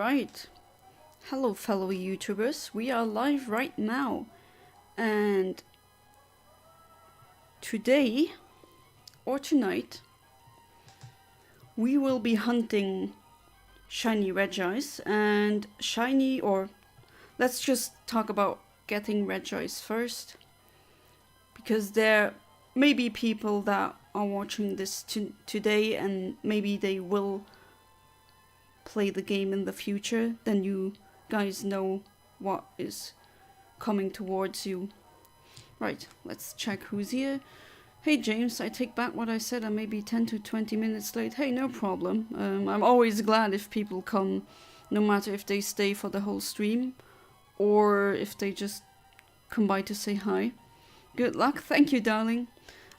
Alright. Hello fellow YouTubers, we are live right now, and today or tonight we will be hunting shiny Regice and shiny, or let's just talk about getting Regice first, because there may be people that are watching this today and maybe they will play the game in the future. Then you guys know what is coming towards you. Right, let's check who's here. Hey James, I take back what I said, I may be 10 to 20 minutes late. Hey, no problem. I'm always glad if people come, no matter if they stay for the whole stream or if they just come by to say hi. Good luck. Thank you, darling.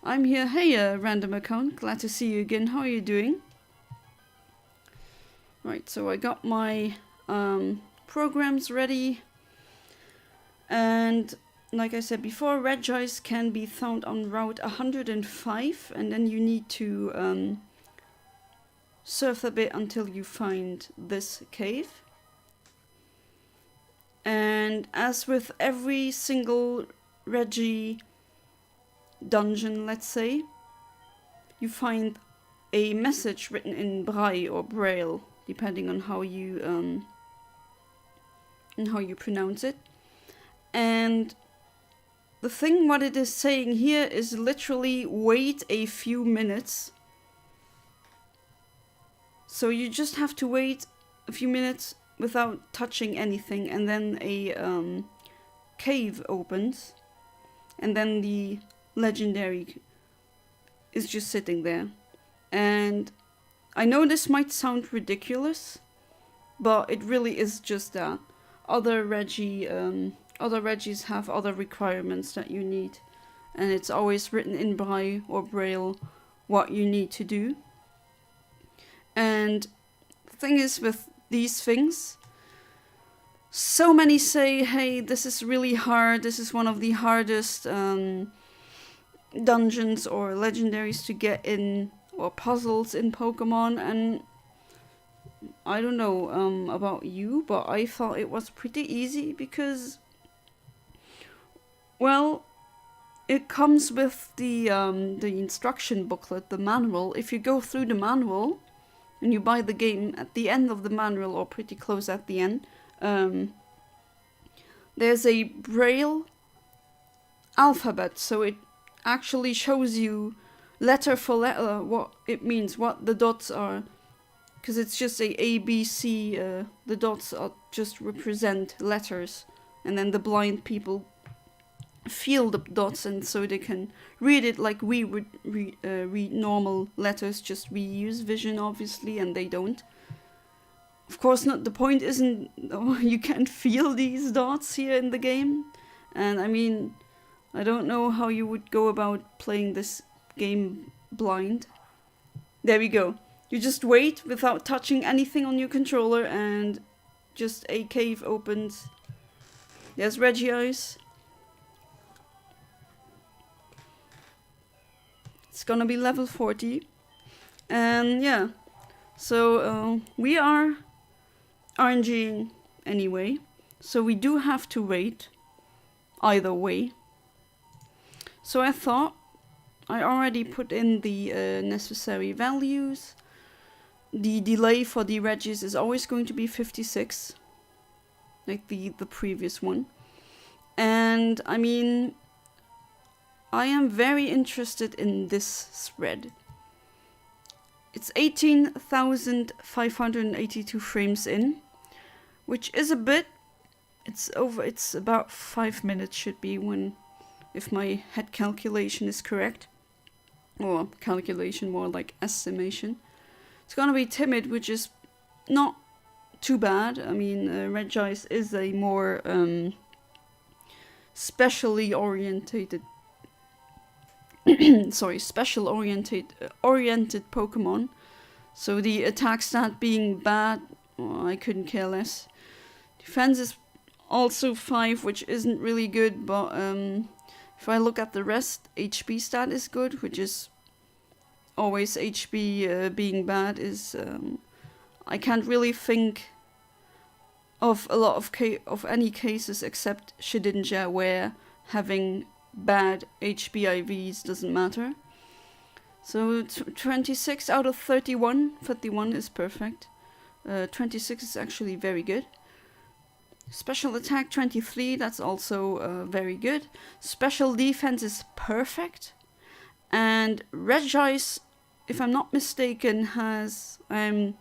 I'm here. Hey, random account. Glad to see you again. How are you doing? Right, so I got my programs ready, and like I said before, Regice can be found on Route 105, and then you need to surf a bit until you find this cave. And as with every single Regi dungeon, let's say, you find a message written in braille or braille, depending on how you pronounce it. And the thing what it is saying here is literally wait a few minutes. So you just have to wait a few minutes without touching anything, and then a cave opens, and then the legendary is just sitting there. And I know this might sound ridiculous, but it really is just that. Other Regis have other requirements that you need, and it's always written in braille or braille what you need to do. And the thing is with these things, so many say, hey, this is really hard, this is one of the hardest dungeons or legendaries to get in, or puzzles in Pokemon, and I don't know about you, but I thought it was pretty easy because, well, it comes with the instruction booklet, the manual. If you go through the manual and you buy the game, at the end of the manual, or pretty close at the end, there's a braille alphabet, so it actually shows you letter for letter what it means, what the dots are, because it's just a B, C, the dots are just represent letters, and then the blind people feel the dots, and so they can read it like we would read normal letters, just we use vision obviously and they don't. Of course not, the point isn't you can't feel these dots here in the game, and I mean, I don't know how you would go about playing this game blind. There we go. You just wait without touching anything on your controller, and just a cave opens. There's Regice. It's gonna be level 40. And yeah, so we are RNGing anyway, so we do have to wait either way. So I thought, I already put in the necessary values. The delay for the Regis is always going to be 56, like the previous one. And I mean, I am very interested in this thread. It's 18,582 frames in, which is a bit, it's about 5 minutes should be, when, if my head calculation is correct. Or calculation, more like estimation. It's gonna be timid, which is not too bad. I mean, Regice is a more specially orientated special oriented Pokemon. So the attack stat being bad, well, I couldn't care less. Defense is also 5, which isn't really good, but if I look at the rest, HP stat is good, which is always HP being bad is, I can't really think of a lot of any cases except Shedinja, where having bad HBIVs doesn't matter. So 26 out of 31. 31 is perfect. 26 is actually very good. Special attack 23, that's also very good. Special defense is perfect. And Regice, if I'm not mistaken, has... I'm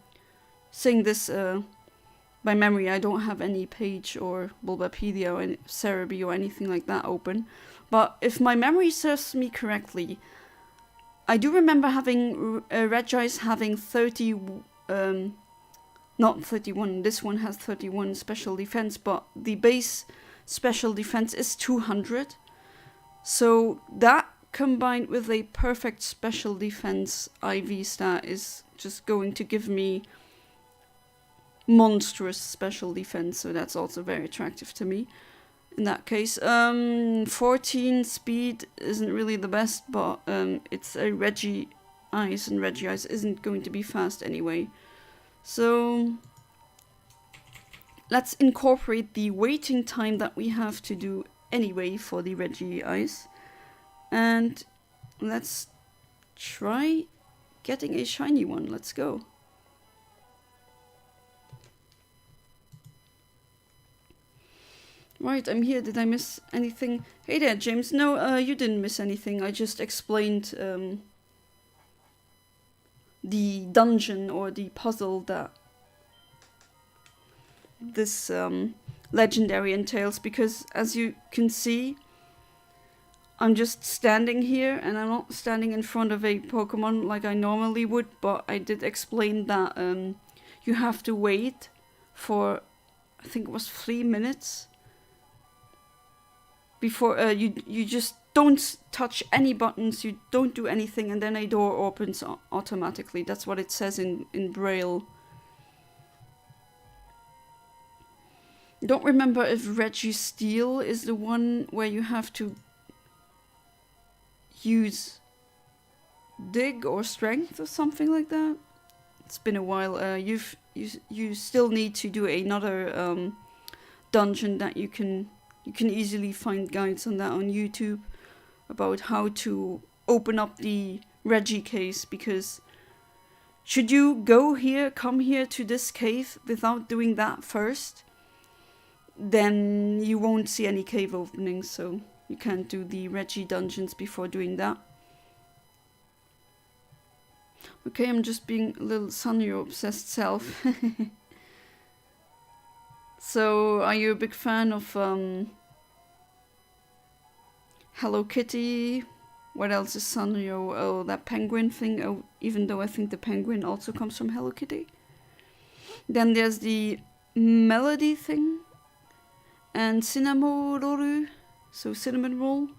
saying this by memory, I don't have any page or Bulbapedia or Cerebi or anything like that open. But if my memory serves me correctly, I do remember having Regice having 30... not 31, this one has 31 special defense, but the base special defense is 200. So that combined with a perfect special defense IV stat is just going to give me monstrous special defense, so that's also very attractive to me in that case. 14 speed isn't really the best, but it's a Regice, and Regice isn't going to be fast anyway. So let's incorporate the waiting time that we have to do anyway for the Regice, and let's try getting a shiny one. Let's go. Right, I'm here. Did I miss anything? Hey there, James. No, you didn't miss anything. I just explained the dungeon or the puzzle that this legendary entails, because as you can see, I'm just standing here and I'm not standing in front of a Pokemon like I normally would, but I did explain that you have to wait for, I think it was 3 minutes before you just don't touch any buttons, you don't do anything, and then a door opens automatically. That's what it says in braille. Don't remember if Registeel is the one where you have to use dig or strength or something like that. It's been a while. You still need to do another dungeon that you can easily find guides on that on YouTube about how to open up the Regi case, because should you come here to this cave without doing that first, then you won't see any cave openings, so you can't do the Regi dungeons before doing that. Okay, I'm just being a little Sanrio obsessed self. So, are you a big fan of Hello Kitty? What else is Sanrio? Oh, that penguin thing. Oh, even though I think the penguin also comes from Hello Kitty. Then there's the melody thing. And Cinnamororu, so cinnamon roll.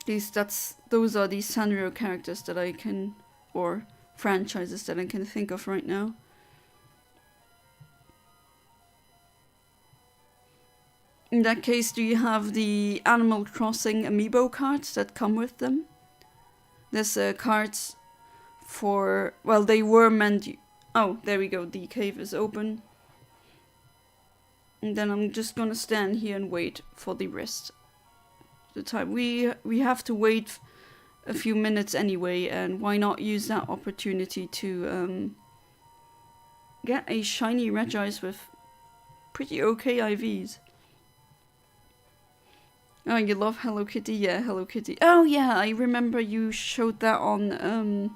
Those are the Sanrio characters that I can, or franchises that I can think of right now. In that case, do you have the Animal Crossing amiibo cards that come with them? There's cards for, well, they were meant... Oh, there we go, the cave is open. And then I'm just gonna stand here and wait for the rest of the time. We have to wait a few minutes anyway, and why not use that opportunity to get a shiny Regice with pretty okay IVs. Oh, you love Hello Kitty? Yeah, Hello Kitty. Oh yeah, I remember you showed that on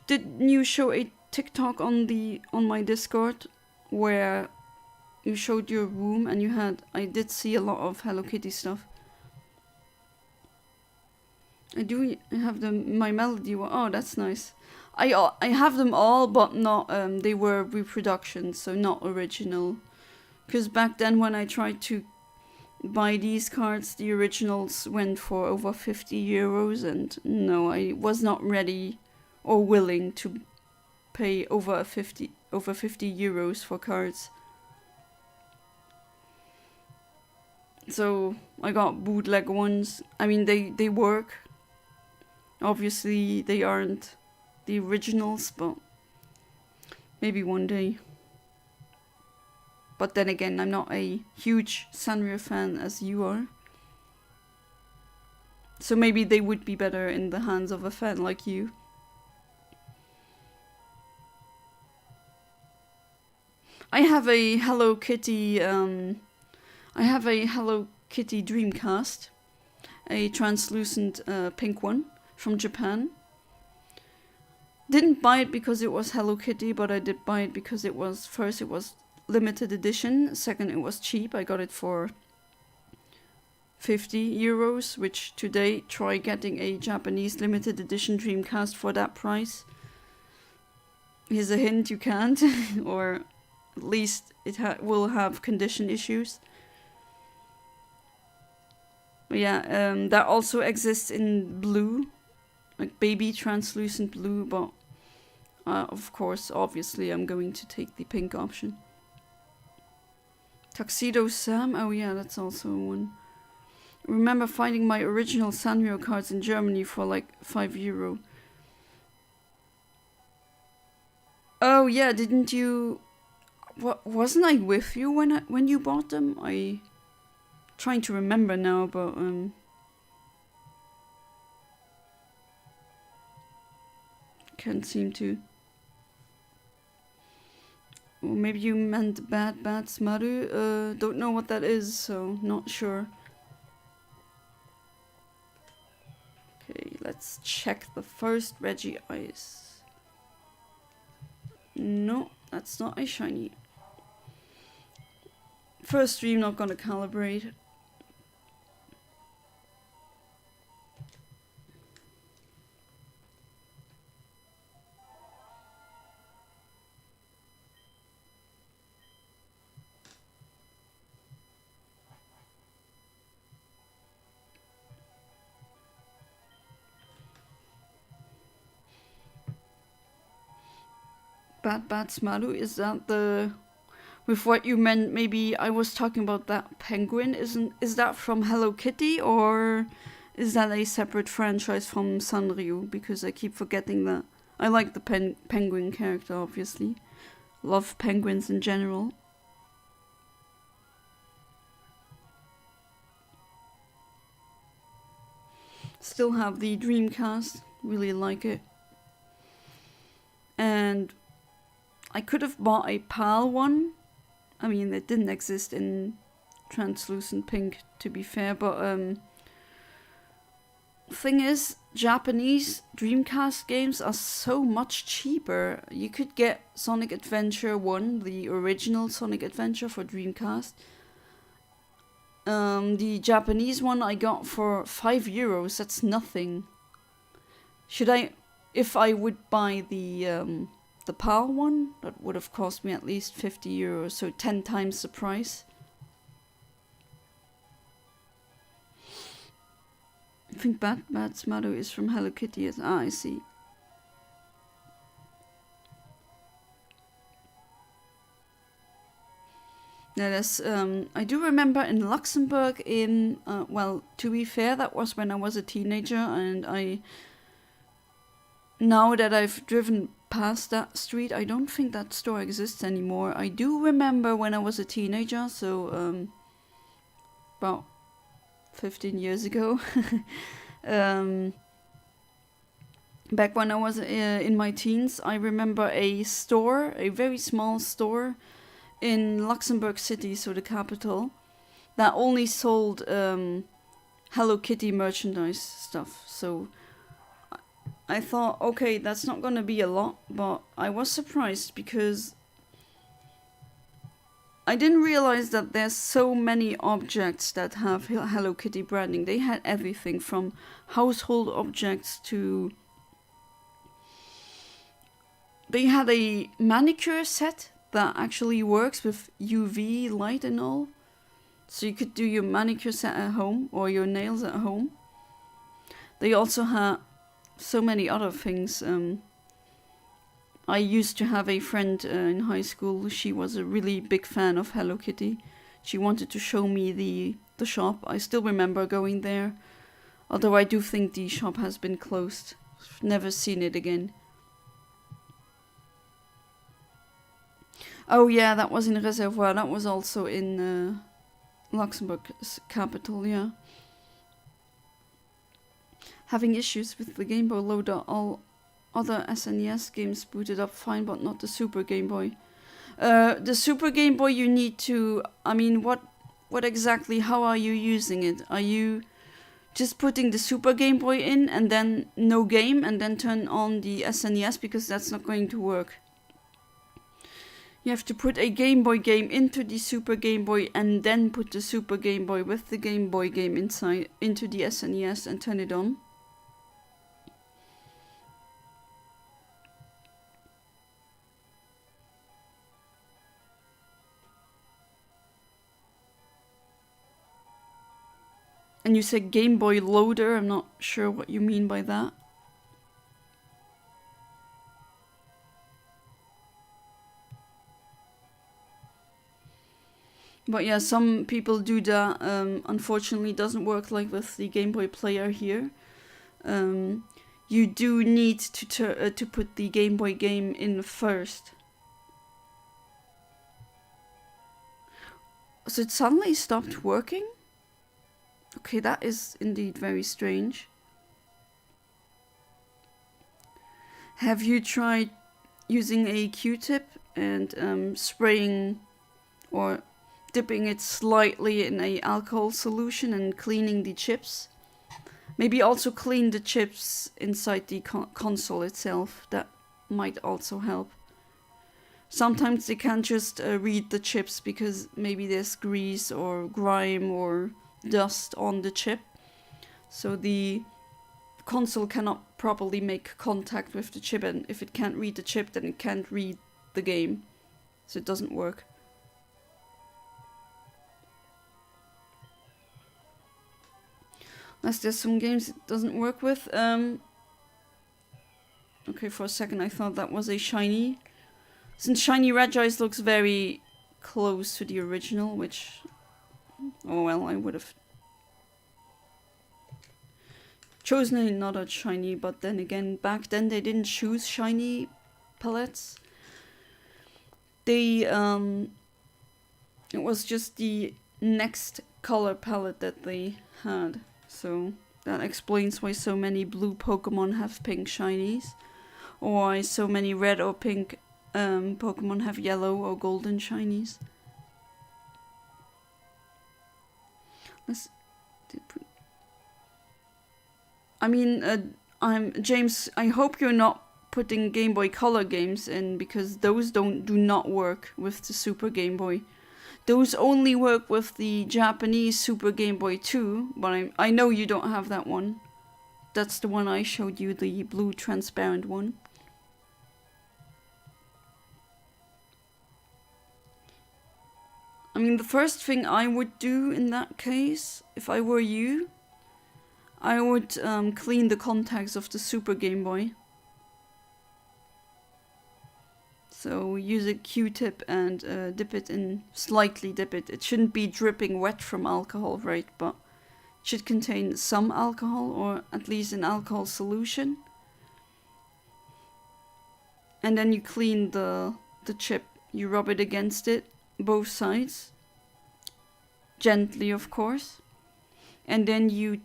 didn't you show a TikTok on my Discord where you showed your room and I did see a lot of Hello Kitty stuff. I do have my melody one. Oh, that's nice. I have them all, but not they were reproductions, so not original. Because back then when I tried to buy these cards, the originals went for over 50 euros, and no, I was not ready or willing to pay over 50 euros for cards. So I got bootleg ones. I mean, they work. Obviously they aren't the originals, but Maybe one day. But then again, I'm not a huge Sanrio fan as you are. So maybe they would be better in the hands of a fan like you. I have a Hello Kitty Dreamcast, a translucent pink one from Japan. Didn't buy it because it was Hello Kitty, but I did buy it because it was, first it was limited edition, second it was cheap. I got it for 50 euros, which today, try getting a Japanese limited edition Dreamcast for that price. Here's a hint, you can't, or at least it will have condition issues. But yeah, that also exists in blue, like baby translucent blue, but of course, obviously, I'm going to take the pink option. Tuxedo Sam, oh yeah, that's also one. Remember finding my original Sanrio cards in Germany for like €5. Oh yeah, didn't you? Wasn't I with you when you bought them? I trying to remember now, but can't seem to. Or maybe you meant Bad Smaru. Don't know what that is, so not sure. Okay, let's check the first Reggie Ice. No, that's not a shiny. First stream, not gonna calibrate. Bad Smaru, is that the... With what you meant, maybe I was talking about that penguin. Is that from Hello Kitty, or is that a separate franchise from Sanrio? Because I keep forgetting that. I like the penguin character, obviously. Love penguins in general. Still have the Dreamcast. Really like it. And I could have bought a PAL one. I mean, it didn't exist in translucent pink, to be fair, but thing is, Japanese Dreamcast games are so much cheaper. You could get Sonic Adventure 1, the original Sonic Adventure for Dreamcast. The Japanese one I got for €5. That's nothing. If I would buy the PAL one, that would have cost me at least €50, so 10 times the price. I think Bad Smaru is from Hello Kitty. I see. Yeah, that's, I do remember in Luxembourg well, to be fair, that was when I was a teenager, and now that I've driven past that street, I don't think that store exists anymore. I do remember when I was a teenager, so about 15 years ago. Back when I was in my teens, I remember a store, a very small store in Luxembourg City, so the capital, that only sold Hello Kitty merchandise stuff. So I thought, okay, that's not gonna be a lot, but I was surprised because I didn't realize that there's so many objects that have Hello Kitty branding. They had everything from household objects to... They had a manicure set that actually works with UV light and all. So you could do your manicure set at home or your nails at home. They also had so many other things. I used to have a friend in high school. She was a really big fan of Hello Kitty. She wanted to show me the shop. I still remember going there. Although I do think the shop has been closed. I've never seen it again. Oh yeah, that was in Reservoir. That was also in Luxembourg's capital, yeah. Having issues with the Game Boy loader. All other SNES games booted up fine, but not the Super Game Boy. The Super Game Boy, you need to... I mean, what exactly... How are you using it? Are you just putting the Super Game Boy in and then no game and then turn on the SNES? Because that's not going to work. You have to put a Game Boy game into the Super Game Boy and then put the Super Game Boy with the Game Boy game inside into the SNES and turn it on. And you said Game Boy loader. I'm not sure what you mean by that. But yeah, some people do that. Unfortunately, it doesn't work like with the Game Boy player here. You do need to put the Game Boy game in first. So it suddenly stopped working? Okay, that is indeed very strange. Have you tried using a Q-tip and spraying or dipping it slightly in a alcohol solution and cleaning the chips? Maybe also clean the chips inside the console itself. That might also help. Sometimes they can't just read the chips because maybe there's grease or grime or dust on the chip. So the console cannot properly make contact with the chip, and if it can't read the chip, then it can't read the game. So it doesn't work. Unless there's some games it doesn't work with. Okay, for a second I thought that was a shiny. Since shiny Regis looks very close to the original, which... Oh well, I would have chosen another shiny, but then again, back then they didn't choose shiny palettes. They, it was just the next color palette that they had. So that explains why so many blue Pokemon have pink shinies, or why so many red or pink Pokemon have yellow or golden shinies. I mean, James, I hope you're not putting Game Boy Color games in, because those do not work with the Super Game Boy. Those only work with the Japanese Super Game Boy 2, but I know you don't have that one. That's the one I showed you, the blue transparent one. I mean, the first thing I would do in that case, if I were you, I would clean the contacts of the Super Game Boy. So use a Q-tip and slightly dip it. It shouldn't be dripping wet from alcohol, right? But it should contain some alcohol, or at least an alcohol solution. And then you clean the chip. You rub it against it, both sides. Gently, of course. And then you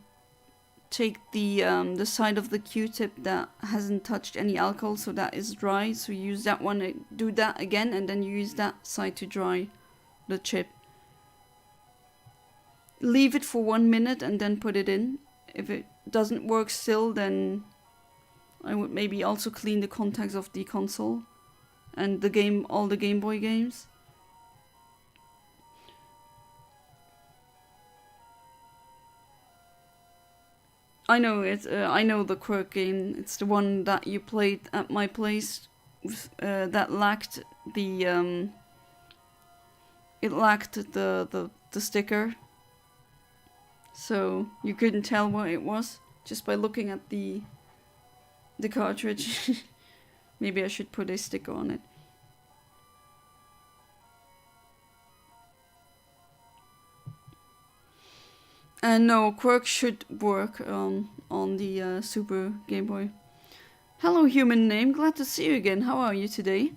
take the side of the Q-tip that hasn't touched any alcohol, so that is dry. So you use that one, do that again, and then you use that side to dry the chip. Leave it for 1 minute and then put it in. If it doesn't work still, then I would maybe also clean the contacts of the console and all the Game Boy games. I know it. I know the Quirk game. It's the one that you played at my place. That lacked the it lacked the sticker, so you couldn't tell what it was just by looking at the cartridge. Maybe I should put a sticker on it. And no, Quirk should work on the Super Game Boy. Hello, human name. Glad to see you again. How are you today?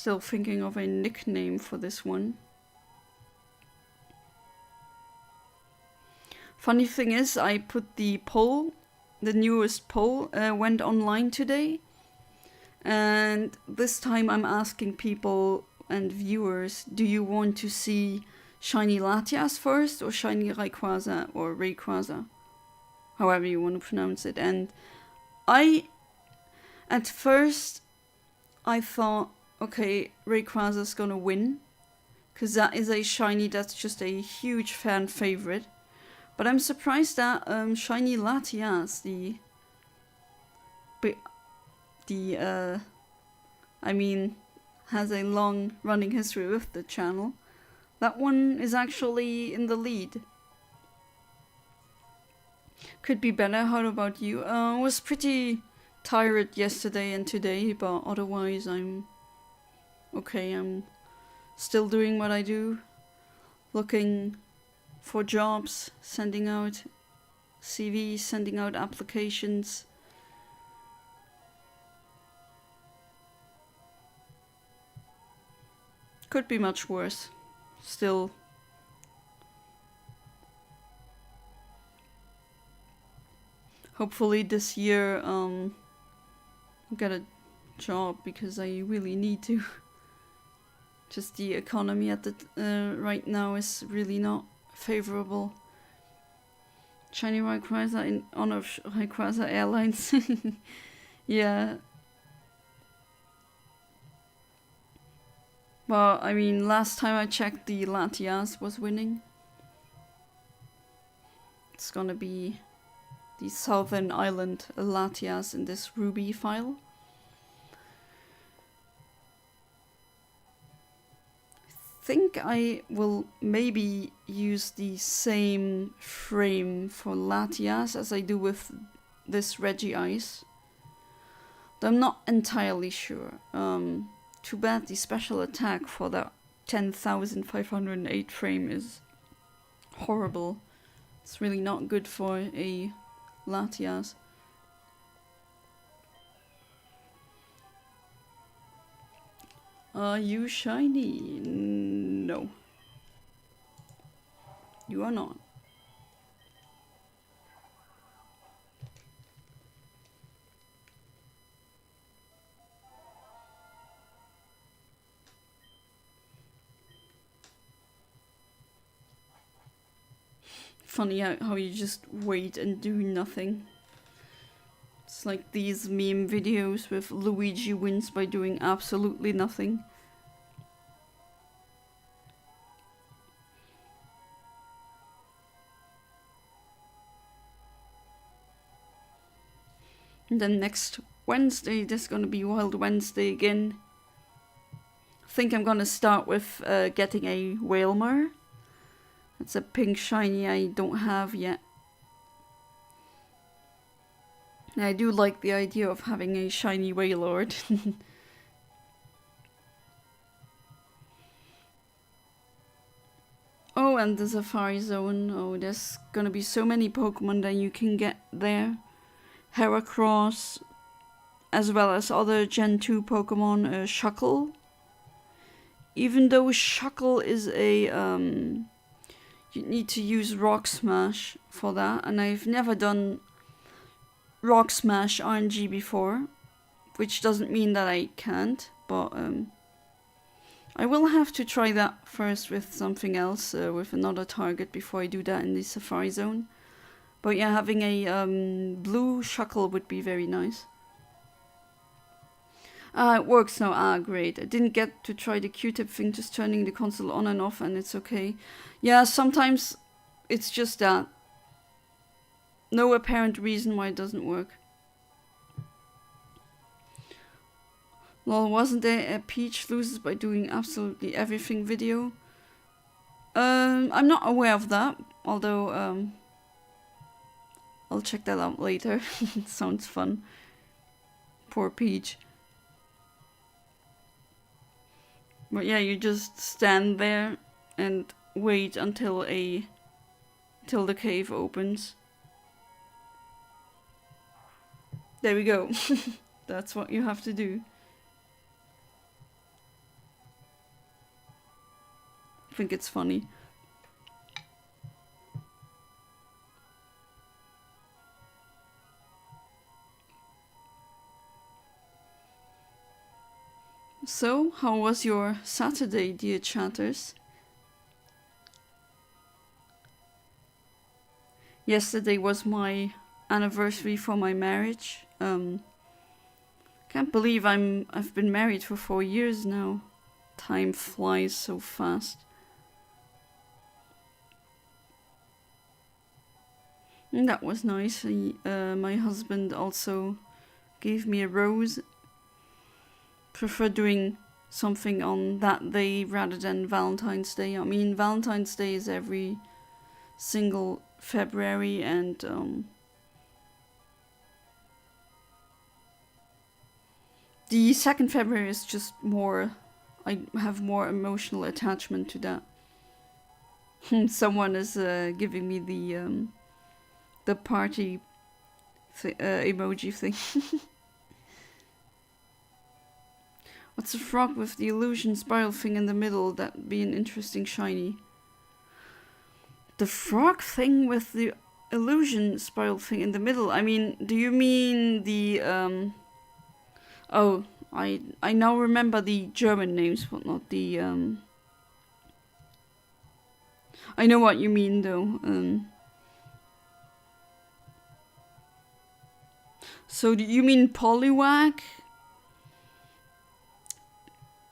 Still thinking of a nickname for this one. Funny thing is, I put the poll, the newest poll, went online today. And this time I'm asking people and viewers, do you want to see shiny Latias first or shiny Rayquaza or Rayquaza? However you want to pronounce it. And at first I thought, okay, Rayquaza's gonna win, because that is a shiny that's just a huge fan favorite. But I'm surprised that shiny Latias, has a long running history with the channel. That one is actually in the lead. Could be better. How about you? Was pretty tired yesterday and today, but otherwise I'm okay. I'm still doing what I do. Looking for jobs, sending out CVs, sending out applications. Could be much worse. Still. Hopefully this year I'll get a job, because I really need to. Just the economy at the right now is really not favorable. Shiny Rayquaza in honor of Rayquaza Airlines. Yeah. Well, I mean, last time I checked, the Latias was winning. It's gonna be the Southern Island Latias in this Ruby file. I think I will maybe use the same frame for Latias as I do with this Regice. Though I'm not entirely sure. Too bad the special attack for that 10,508 frame is horrible. It's really not good for a Latias. Are you shiny? No. You are not. Funny how you just wait and do nothing. It's like these meme videos with Luigi wins by doing absolutely nothing. And then next Wednesday, there's gonna be Wild Wednesday again. I think I'm gonna start with getting a Wailmer. It's a pink shiny I don't have yet. I do like the idea of having a shiny Wailord. Oh, and the Safari Zone. Oh, there's gonna be so many Pokemon that you can get there. Heracross, as well as other Gen 2 Pokemon, Shuckle. Even though Shuckle is a, you need to use Rock Smash for that, and I've never done Rock Smash RNG before, which doesn't mean that I can't, but I will have to try that first with something else, with another target, before I do that in the Safari Zone. But yeah, having a blue Shuckle would be very nice. It works now. Great. I didn't get to try the Q-tip thing, just turning the console on and off, and it's okay. Yeah, sometimes it's just that. No apparent reason why it doesn't work. Lol, wasn't there a Peach loses by doing absolutely everything video? I'm not aware of that, although I'll check that out later. It sounds fun. Poor Peach. But yeah, you just stand there and wait until the cave opens. There we go. That's what you have to do. think it's funny. So, how was your Saturday, dear chatters? Yesterday was my anniversary for my marriage. Can't believe I've been married for 4 years now. Time flies so fast. And that was nice. My husband also gave me a rose. Prefer doing something on that day rather than Valentine's Day. I mean, Valentine's Day is every single February, and the 2nd February is just more. I have more emotional attachment to that. Someone is giving me the party emoji thing. What's the frog with the illusion spiral thing in the middle? That'd be an interesting shiny. The frog thing with the illusion spiral thing in the middle. I mean, do you mean the oh, I now remember the German names, but not the I know what you mean though. So do you mean Poliwag?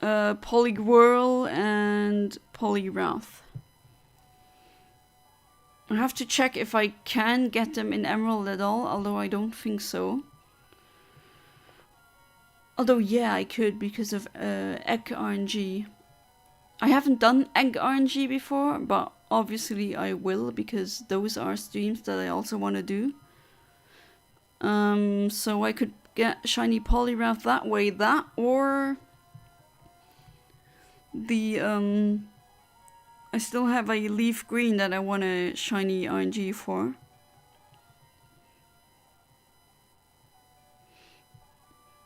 Poliwhirl and Poliwrath. I have to check if I can get them in Emerald at all, although I don't think so. Although yeah, I could because of egg RNG. I haven't done egg RNG before, but obviously I will because those are streams that I also want to do. So I could get shiny Poliwrath that way, that or the I still have a leaf green that I want a shiny RNG for.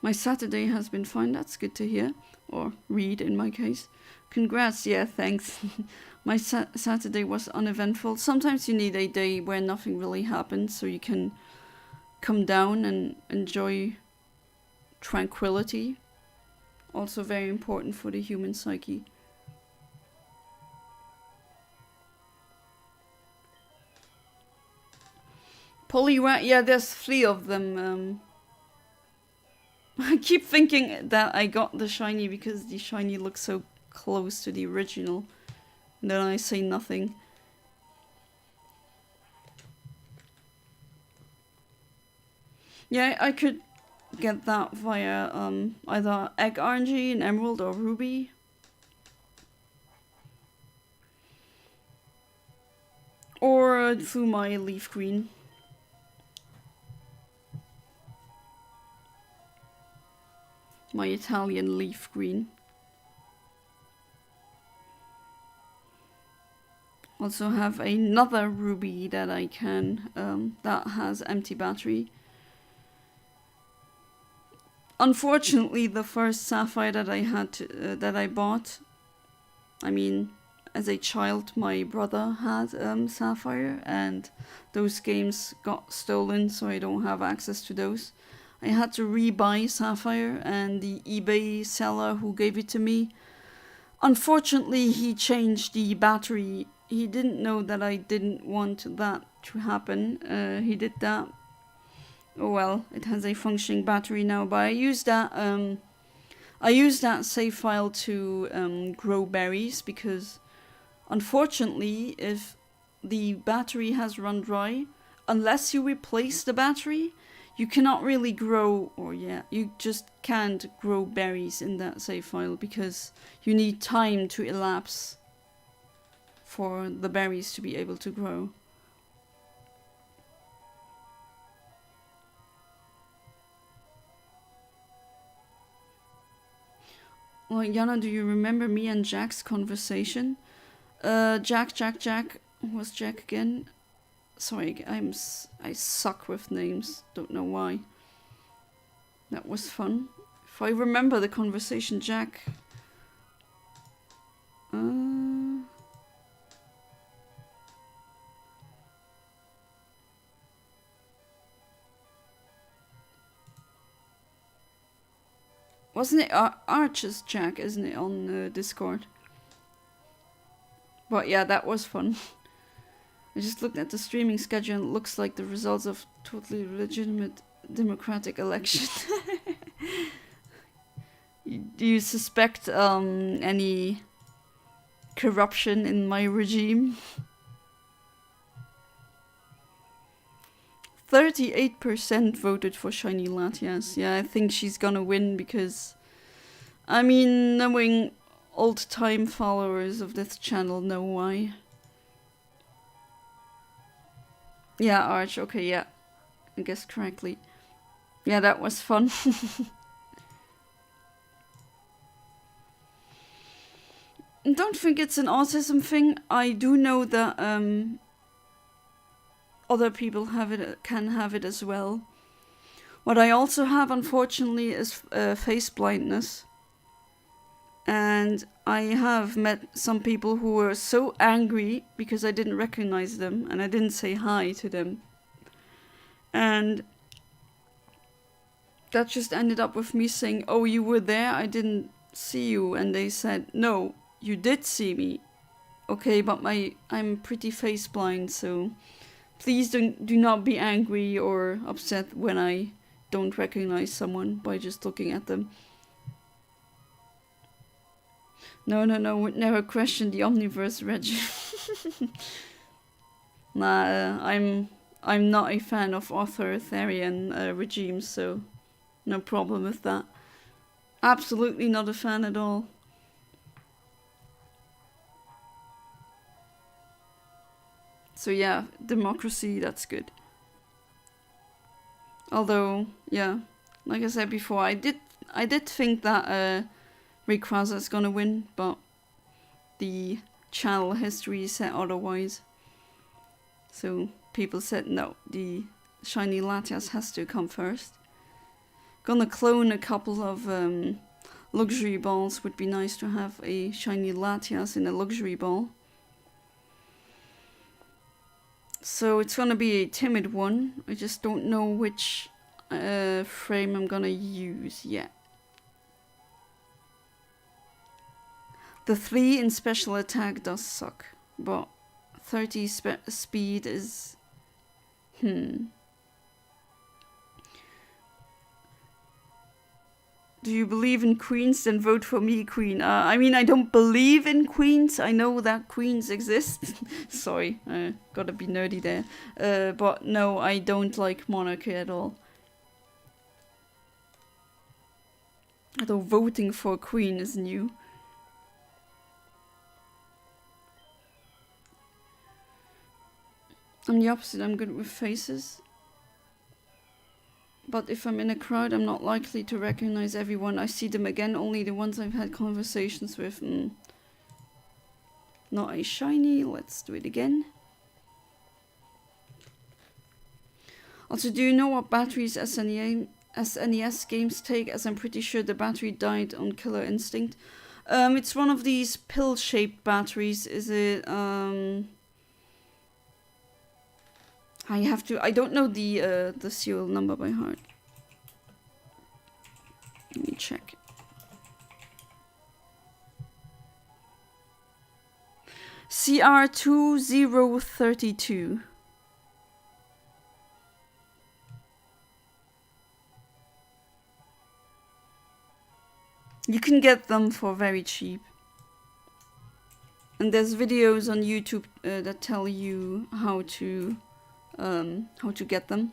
My Saturday has been fine, that's good to hear. Or read in my case. Congrats, yeah, thanks. My Saturday was uneventful. Sometimes you need a day where nothing really happens so you can come down and enjoy tranquility. Also very important for the human psyche. Poliwrath, yeah, there's 3 of them. I keep thinking that I got the shiny because the shiny looks so close to the original. And then I say nothing. Yeah, I could get that via either egg RNG in Emerald or Ruby. Or through my leaf green. My Italian leaf green. Also have another ruby that I can, that has empty battery. Unfortunately, the first sapphire that I had to, that I bought, I mean, as a child, my brother had sapphire, and those games got stolen, so I don't have access to those. I had to re-buy sapphire, and the eBay seller who gave it to me, unfortunately, he changed the battery. He didn't know that I didn't want that to happen. He did that. Oh well, it has a functioning battery now, but I used that save file to grow berries because unfortunately if the battery has run dry, unless you replace the battery, you cannot really grow, or yeah, you just can't grow berries in that save file because you need time to elapse for the berries to be able to grow. Well, Yana, do you remember me and Jack's conversation? Jack, what's Jack again? Sorry, I suck with names, don't know why. That was fun. If I remember the conversation, Jack... Wasn't it Arch's Jack, isn't it, on Discord? But yeah, that was fun. I just looked at the streaming schedule and it looks like the results of totally legitimate democratic election. Do you suspect any corruption in my regime? 38% voted for Shiny Latias. Yeah, I think she's gonna win because, I mean, knowing old-time followers of this channel know why. Yeah, Arch, okay, yeah. I guessed correctly. Yeah, that was fun. Don't think it's an autism thing. I do know that other people can have it as well. What I also have, unfortunately, is face blindness. And I have met some people who were so angry because I didn't recognize them and I didn't say hi to them. And that just ended up with me saying, "Oh, you were there? I didn't see you." And they said, "No, you did see me. Okay, but I'm pretty face blind, so please do not be angry or upset when I don't recognize someone by just looking at them." No, would never question the Omniverse, Reggie. Nah, I'm not a fan of authoritarian regimes, so no problem with that. Absolutely not a fan at all. So yeah, democracy, that's good. Although, yeah, like I said before, I did think that Rayquaza is gonna win, but the channel history said otherwise. So people said no, the Shiny Latias has to come first. Gonna clone a couple of luxury balls. Would be nice to have a Shiny Latias in a luxury ball. So it's gonna be a timid one. I just don't know which frame I'm gonna use yet. The 3 in special attack does suck, but 30 speed is... Do you believe in queens? Then vote for me, queen. I mean, I don't believe in queens. I know that queens exist. Sorry, gotta be nerdy there. But no, I don't like monarchy at all. Although voting for a queen is new. I'm the opposite, I'm good with faces. But if I'm in a crowd, I'm not likely to recognize everyone. I see them again, only the ones I've had conversations with. Not a shiny, let's do it again. Also, do you know what batteries SNES games take? As I'm pretty sure the battery died on Killer Instinct. It's one of these pill-shaped batteries. Is it, I don't know the serial number by heart. Let me check. CR2032. You can get them for very cheap. And there's videos on YouTube that tell you how to get them.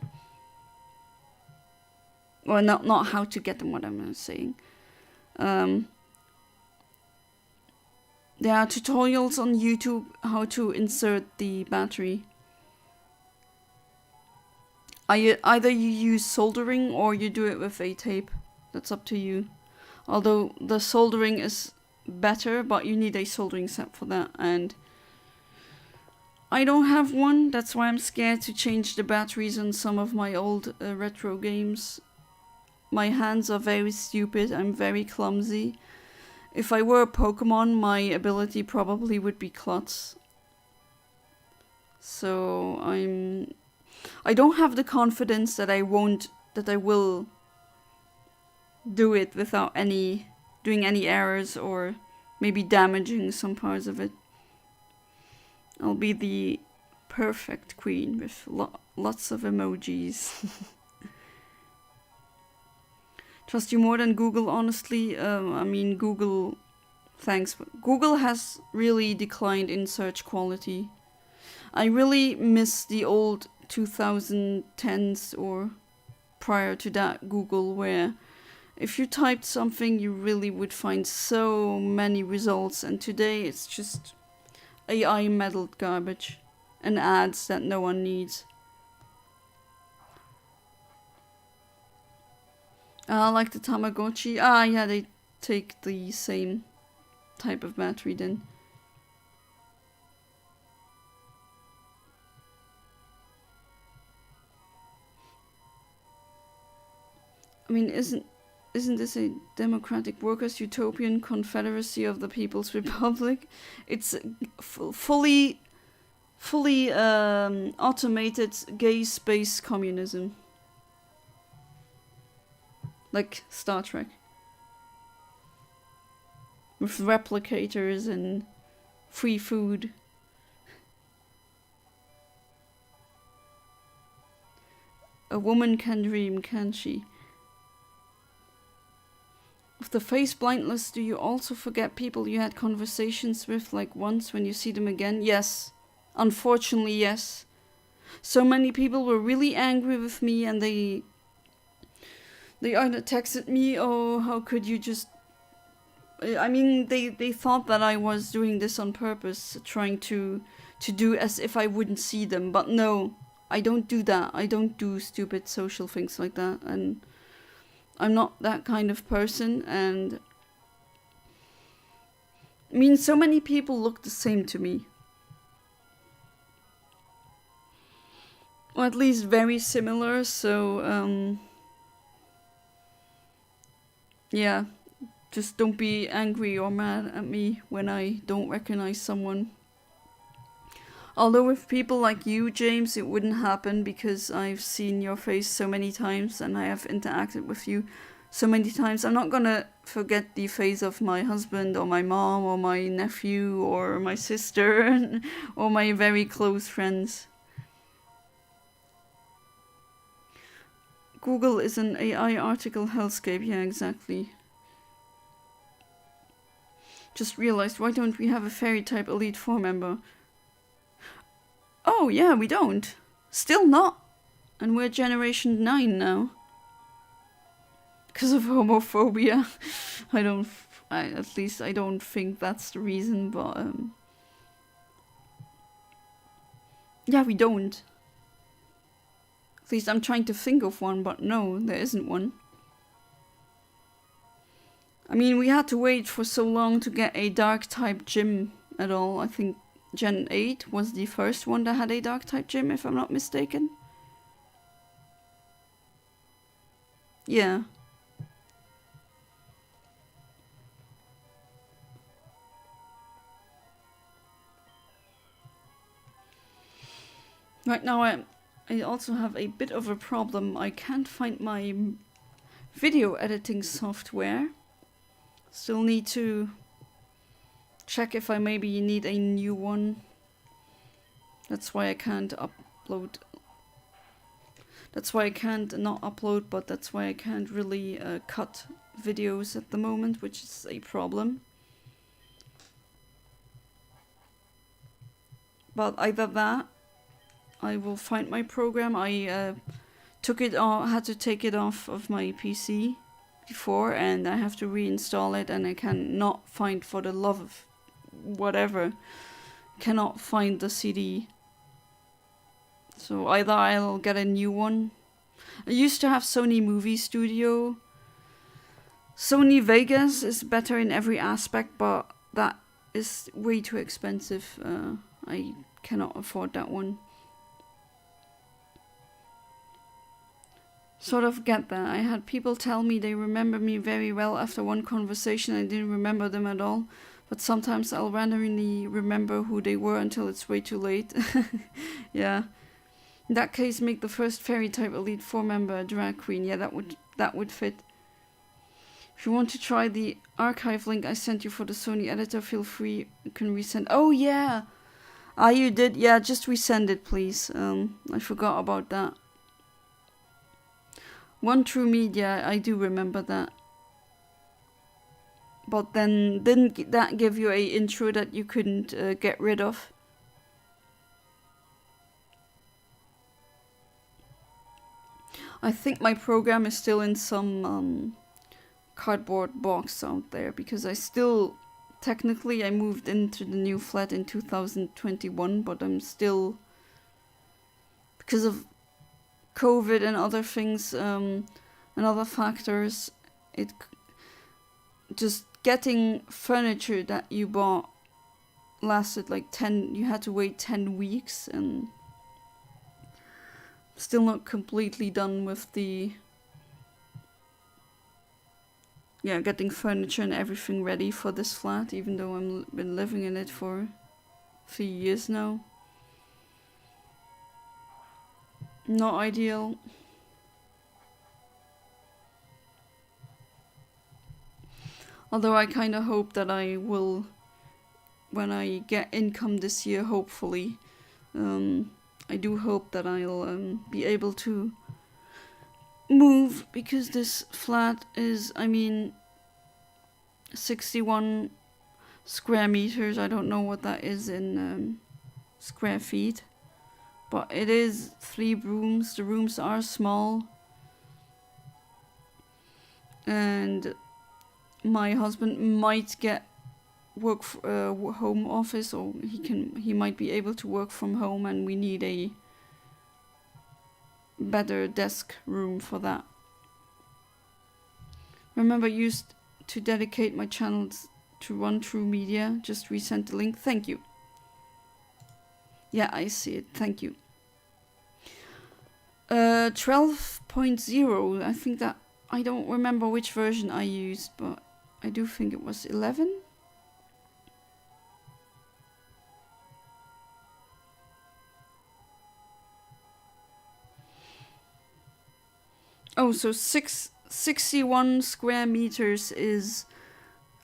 Well, not how to get them, what I'm saying. There are tutorials on YouTube how to insert the battery. Either you use soldering or you do it with a tape. That's up to you. Although the soldering is better, but you need a soldering set for that, and I don't have one. That's why I'm scared to change the batteries on some of my old retro games. My hands are very stupid. I'm very clumsy. If I were a Pokémon, my ability probably would be Klutz. So I don't have the confidence that I will do it without doing any errors or maybe damaging some parts of it. I'll be the perfect queen with lots of emojis. Trust you more than Google, honestly. I mean, Google, thanks. But Google has really declined in search quality. I really miss the old 2010s or prior to that Google, where if you typed something, you really would find so many results. And today it's just AI meddled garbage and ads that no one needs. Like the Tamagotchi. Yeah, they take the same type of battery then. I mean, isn't this a democratic workers' utopian confederacy of the People's Republic? It's fully automated gay space communism. Like Star Trek. With replicators and free food. A woman can dream, can she? With the face blindness, do you also forget people you had conversations with like once when you see them again? Yes. Unfortunately, yes. So many people were really angry with me and they either texted me, oh, how could you just... I mean, they thought that I was doing this on purpose, trying to do as if I wouldn't see them. But no, I don't do that. I don't do stupid social things like that. And I'm not that kind of person. And I mean, so many people look the same to me. Or at least very similar, so... yeah, just don't be angry or mad at me when I don't recognize someone. Although with people like you, James, it wouldn't happen because I've seen your face so many times and I have interacted with you so many times. I'm not gonna forget the face of my husband or my mom or my nephew or my sister or my very close friends. Google is an AI article hellscape. Yeah, exactly. Just realized, why don't we have a fairy type Elite Four member? Oh, yeah, we don't. Still not. And we're Generation 9 now. Because of homophobia. At least I don't think that's the reason, but yeah, we don't. At least I'm trying to think of one, but no, there isn't one. I mean, we had to wait for so long to get a dark type gym at all. I think Gen 8 was the first one that had a dark type gym, if I'm not mistaken. Yeah. Right now I also have a bit of a problem. I can't find my video editing software. Still need to check if I maybe need a new one. That's why I can't upload. That's why I can't not upload, but that's why I can't really cut videos at the moment, which is a problem. But either that, I will find my program. I had to take it off of my PC before, and I have to reinstall it, and I cannot find, for the love of whatever, cannot find the CD. So either I'll get a new one. I used to have Sony Movie Studio. Sony Vegas is better in every aspect, but that is way too expensive. I cannot afford that one. Sort of get that. I had people tell me they remember me very well after one conversation. I didn't remember them at all. But sometimes I'll randomly remember who they were until it's way too late. Yeah. In that case, make the first fairy type Elite Four member a drag queen. Yeah, that would fit. If you want to try the archive link I sent you for the Sony editor, feel free. You can resend. Oh yeah! Ah, you did? Yeah, just resend it, please. I forgot about that. One True Media, I do remember that. But then, didn't that give you a intro that you couldn't get rid of? I think my program is still in some cardboard box out there, because I still, technically I moved into the new flat in 2021, but I'm still, because of COVID and other things and other factors, it just getting furniture that you bought lasted like 10, you had to wait 10 weeks, and still not completely done with the getting furniture and everything ready for this flat, even though I've been living in it for 3 years now. Not ideal. Although I kind of hope that I will, when I get income this year, hopefully, I do hope that I'll be able to move, because this flat is, 61 square meters. I don't know what that is in square feet, but it is 3 rooms. The rooms are small, and my husband might get work home office, or he might be able to work from home, and we need a better desk room for that. Remember, used to dedicate my channels to One True Media. Just resent the link. Thank you. Yeah, I see it. Thank you. 12.0. I think that, I don't remember which version I used, but I do think it was 11. Oh, so 61 square meters is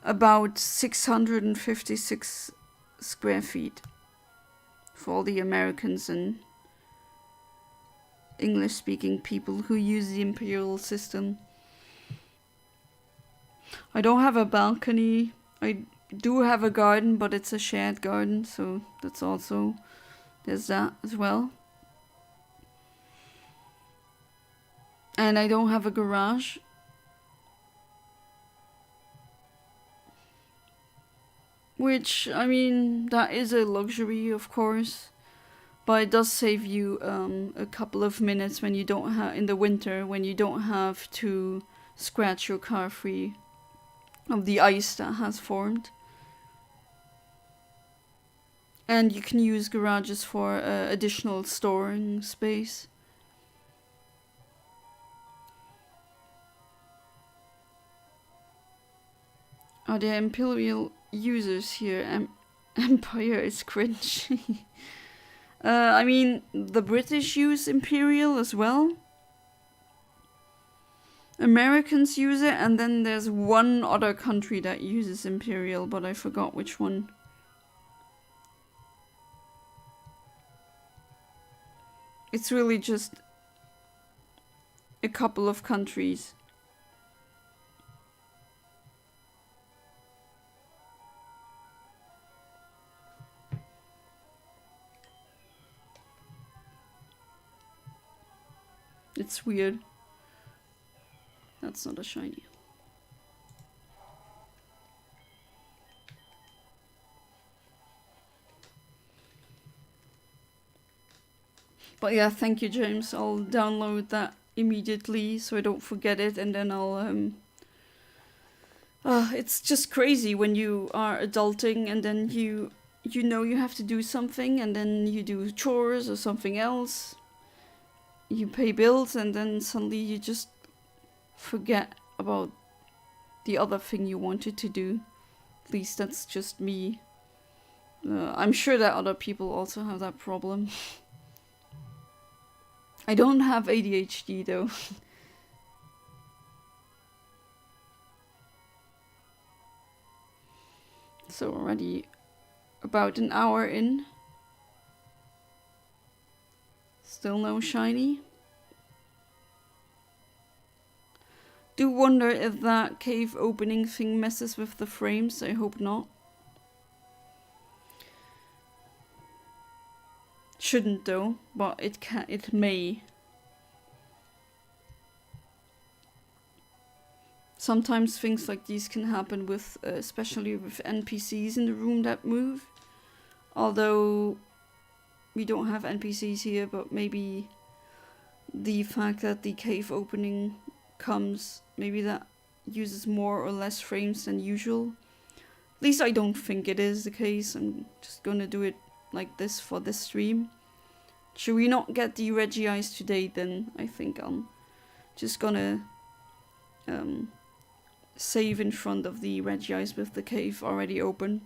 about 656 square feet for all the Americans and English-speaking people who use the imperial system. I don't have a balcony. I do have a garden, but it's a shared garden, so that's also, there's that as well. And I don't have a garage. Which, that is a luxury, of course. But it does save you a couple of minutes when you don't have, in the winter, when you don't have to scratch your car free of the ice that has formed. And you can use garages for additional storing space. Are there imperial users here? Empire is cringe. The British use imperial as well. Americans use it, and then there's one other country that uses imperial, but I forgot which one. It's really just a couple of countries. It's weird. That's not a shiny. But yeah, thank you, James. I'll download that immediately so I don't forget it, and then I'll it's just crazy when you are adulting and then you know you have to do something, and then you do chores or something else. You pay bills, and then suddenly you just forget about the other thing you wanted to do. At least that's just me. I'm sure that other people also have that problem. I don't have ADHD though. So already about an hour in. Still no shiny. Do wonder if that cave opening thing messes with the frames. I hope not. Shouldn't though, but it may. Sometimes things like these can happen with, especially with NPCs in the room that move. Although we don't have NPCs here, but maybe the fact that the cave opening comes, maybe that uses more or less frames than usual. At least I don't think it is the case. I'm just gonna do it like this for this stream. Should we not get the Regice today, then I think I'm just gonna save in front of the Regice with the cave already open.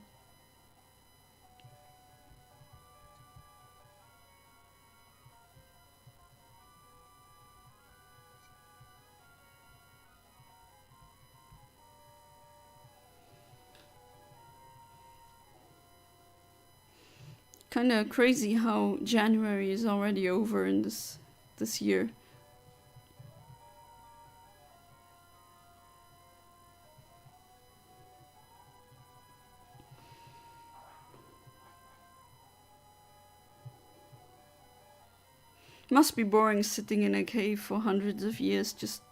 Kind of crazy how January is already over in this year. Must be boring sitting in a cave for hundreds of years, just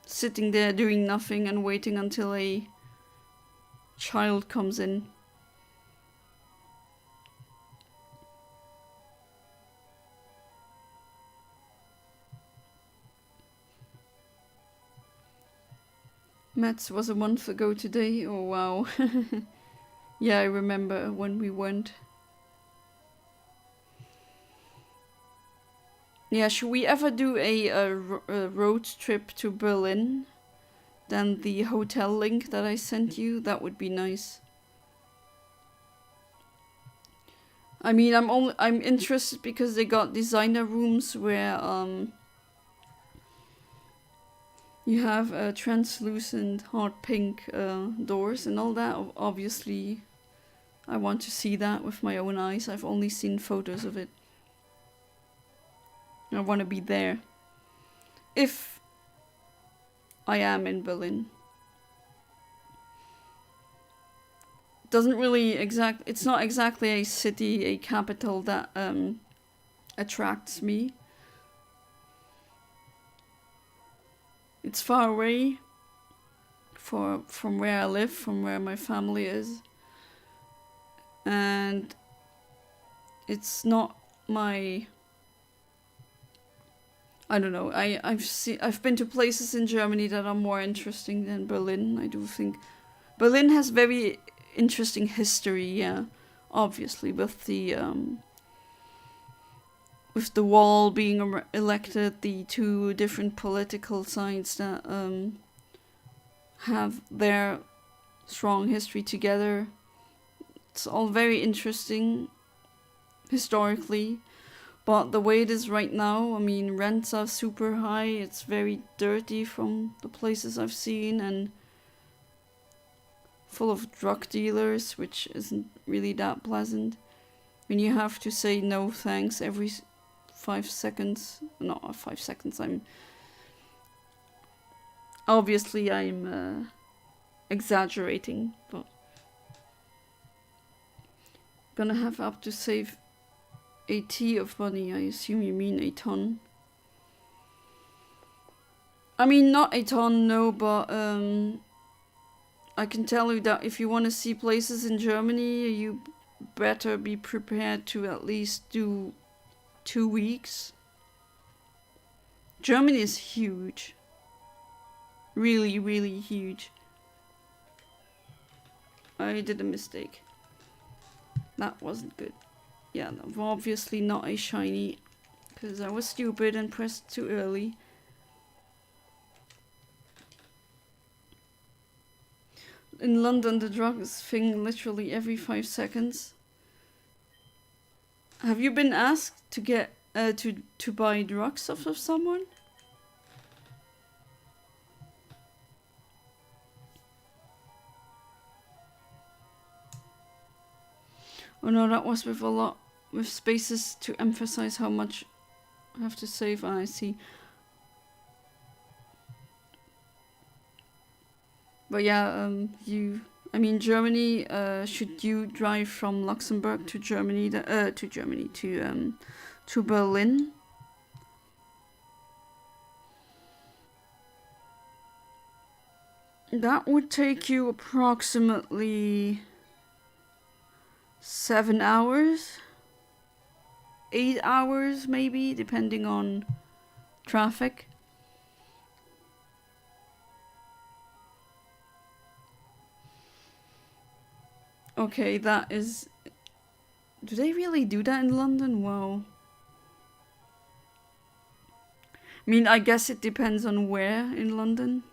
sitting there doing nothing and waiting until a child comes in. Mets was a month ago today. Oh wow. Yeah, I remember when we went. Yeah, should we ever do a road trip to Berlin? Then the hotel link that I sent you, that would be nice. I mean, I'm interested because they got designer rooms where you have translucent hot pink doors and all that. Obviously, I want to see that with my own eyes. I've only seen photos of it. I want to be there. If I am in Berlin. Doesn't really it's not exactly a city, a capital that attracts me. It's far away from where I live, from where my family is. And it's not my... I don't know. I've been to places in Germany that are more interesting than Berlin. I do think Berlin has very interesting history, yeah. Obviously, with the wall being elected, the two different political sides that have their strong history together. It's all very interesting historically. But the way it is right now, I mean, rents are super high. It's very dirty from the places I've seen and full of drug dealers, which isn't really that pleasant. When you have to say no thanks every 5 seconds. Not 5 seconds, I'm exaggerating, but gonna have up to save a T of money. I assume you mean a ton. I mean, not a ton, no, but I can tell you that if you want to see places in Germany, you better be prepared to at least do 2 weeks. Germany is huge. Really, really huge. I did a mistake. That wasn't good. Yeah, obviously not a shiny, because I was stupid and pressed too early. In London, the drugs thing literally every 5 seconds. Have you been asked to get to buy drugs off of someone? Oh no, that was with a lot, with spaces to emphasize how much I have to save. I see. But yeah, Germany, should you drive from Luxembourg to Germany, to Berlin? That would take you approximately 7 hours, 8 hours maybe, depending on traffic. Okay, that is... Do they really do that in London? Wow. I mean, I guess it depends on where in London.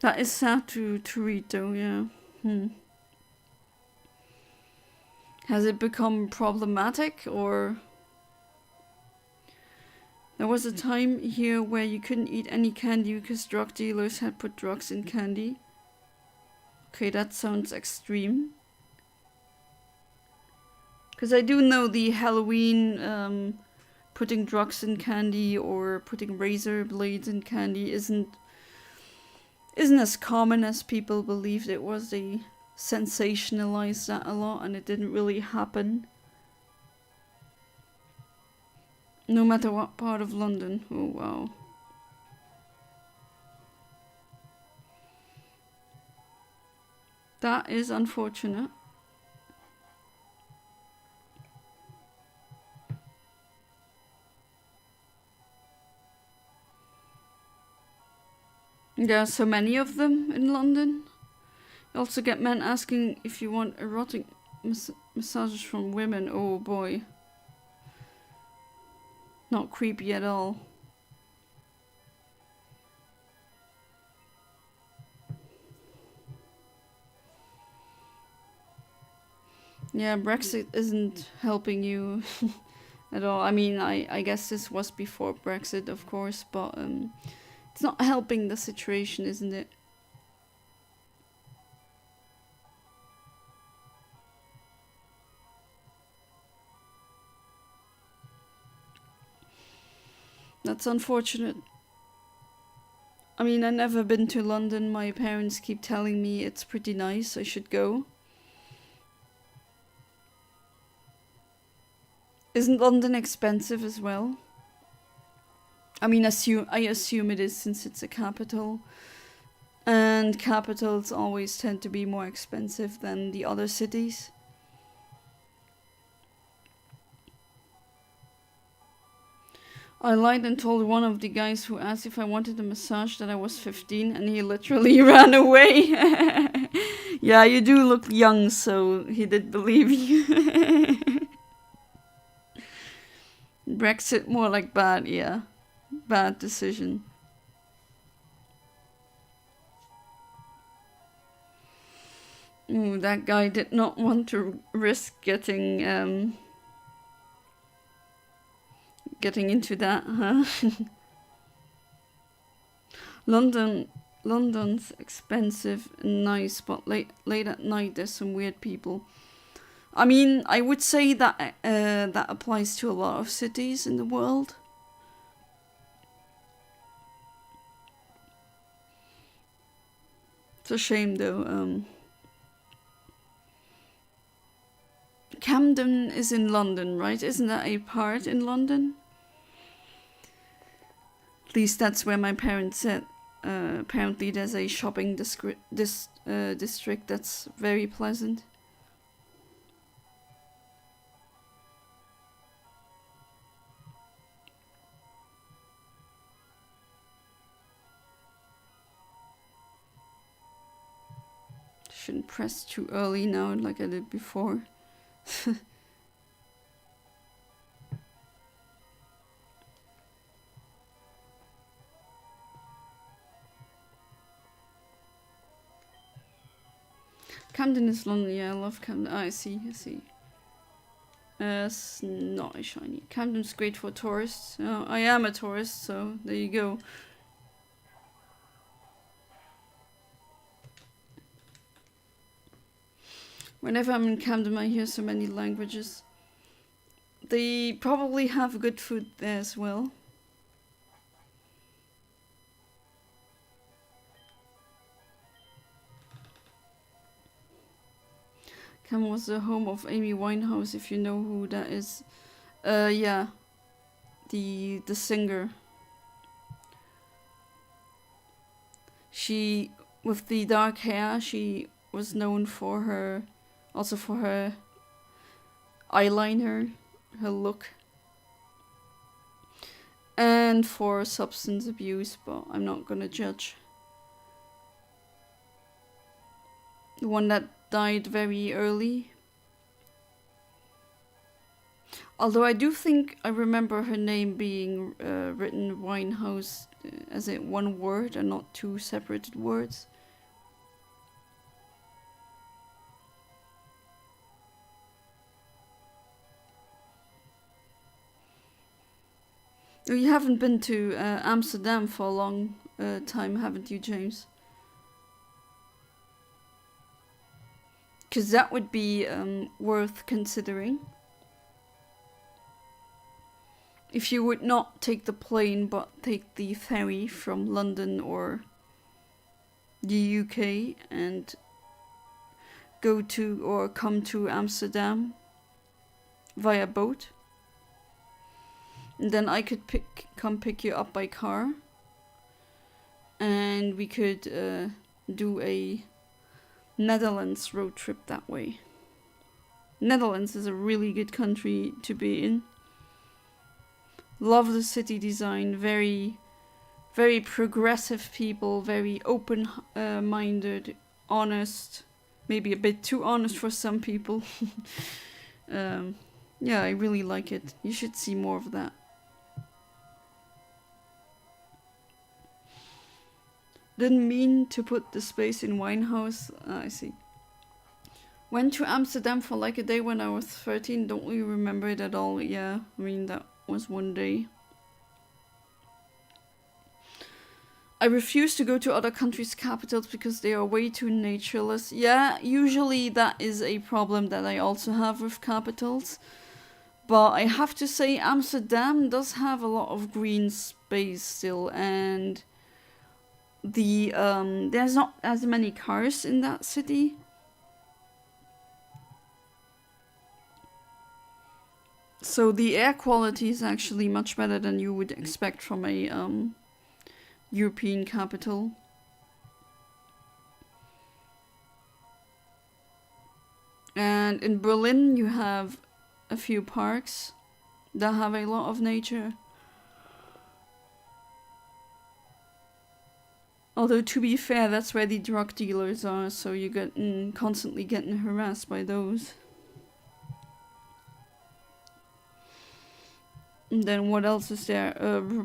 That is sad to read though, yeah. Has it become problematic, or... There was a time here where you couldn't eat any candy because drug dealers had put drugs in candy. Okay, that sounds extreme. Because I do know the Halloween putting drugs in candy or putting razor blades in candy isn't as common as people believed it was. They sensationalized that a lot and it didn't really happen. No matter what part of London. Oh wow. That is unfortunate. There are so many of them in London. You also get men asking if you want erotic massages from women. Oh boy. Not creepy at all. Yeah, Brexit isn't helping you at all. I mean, I guess this was before Brexit, of course, but it's not helping the situation, isn't it? That's unfortunate. I mean, I've never been to London. My parents keep telling me it's pretty nice. I should go. Isn't London expensive as well? I mean, I assume it is since it's a capital. And capitals always tend to be more expensive than the other cities. I lied and told one of the guys who asked if I wanted a massage that I was 15 and he literally ran away. Yeah, you do look young, so he did believe you. Brexit, more like bad, yeah. Bad decision. Ooh, that guy did not want to risk getting into that, huh? London's expensive and nice, but late at night there's some weird people. I mean, I would say that that applies to a lot of cities in the world. It's a shame though. Camden is in London, right? Isn't that a part in London? At least that's where my parents said. Apparently there's a shopping district that's very pleasant. Shouldn't press too early now like I did before. Camden is London, yeah, I love Camden. I see. Not a shiny. Camden's great for tourists. Oh, I am a tourist, so there you go. Whenever I'm in Camden, I hear so many languages. They probably have good food there as well. Camden was the home of Amy Winehouse, if you know who that is. Yeah. The singer. She, with the dark hair, she was known for her, also for her eyeliner, her look, and for substance abuse, but I'm not gonna judge. The one that died very early. Although I do think I remember her name being written Winehouse as in one word and not two separated words. You haven't been to Amsterdam for a long time, haven't you, James? Because that would be worth considering. If you would not take the plane but take the ferry from London or the UK and go to or come to Amsterdam via boat, and then I could come pick you up by car, and we could do a Netherlands road trip that way. Netherlands is a really good country to be in. Love the city design, very, very progressive people, very open-minded, honest, maybe a bit too honest for some people. Yeah, I really like it. You should see more of that. Didn't mean to put the space in Winehouse. I see. Went to Amsterdam for like a day when I was 13. Don't really remember it at all. Yeah, I mean, that was one day. I refuse to go to other countries' capitals because they are way too natureless. Yeah, usually that is a problem that I also have with capitals. But I have to say Amsterdam does have a lot of green space still, and there's not as many cars in that city. So the air quality is actually much better than you would expect from a European capital. And in Berlin you have a few parks that have a lot of nature. Although to be fair, that's where the drug dealers are, so you get constantly getting harassed by those. And then what else is there?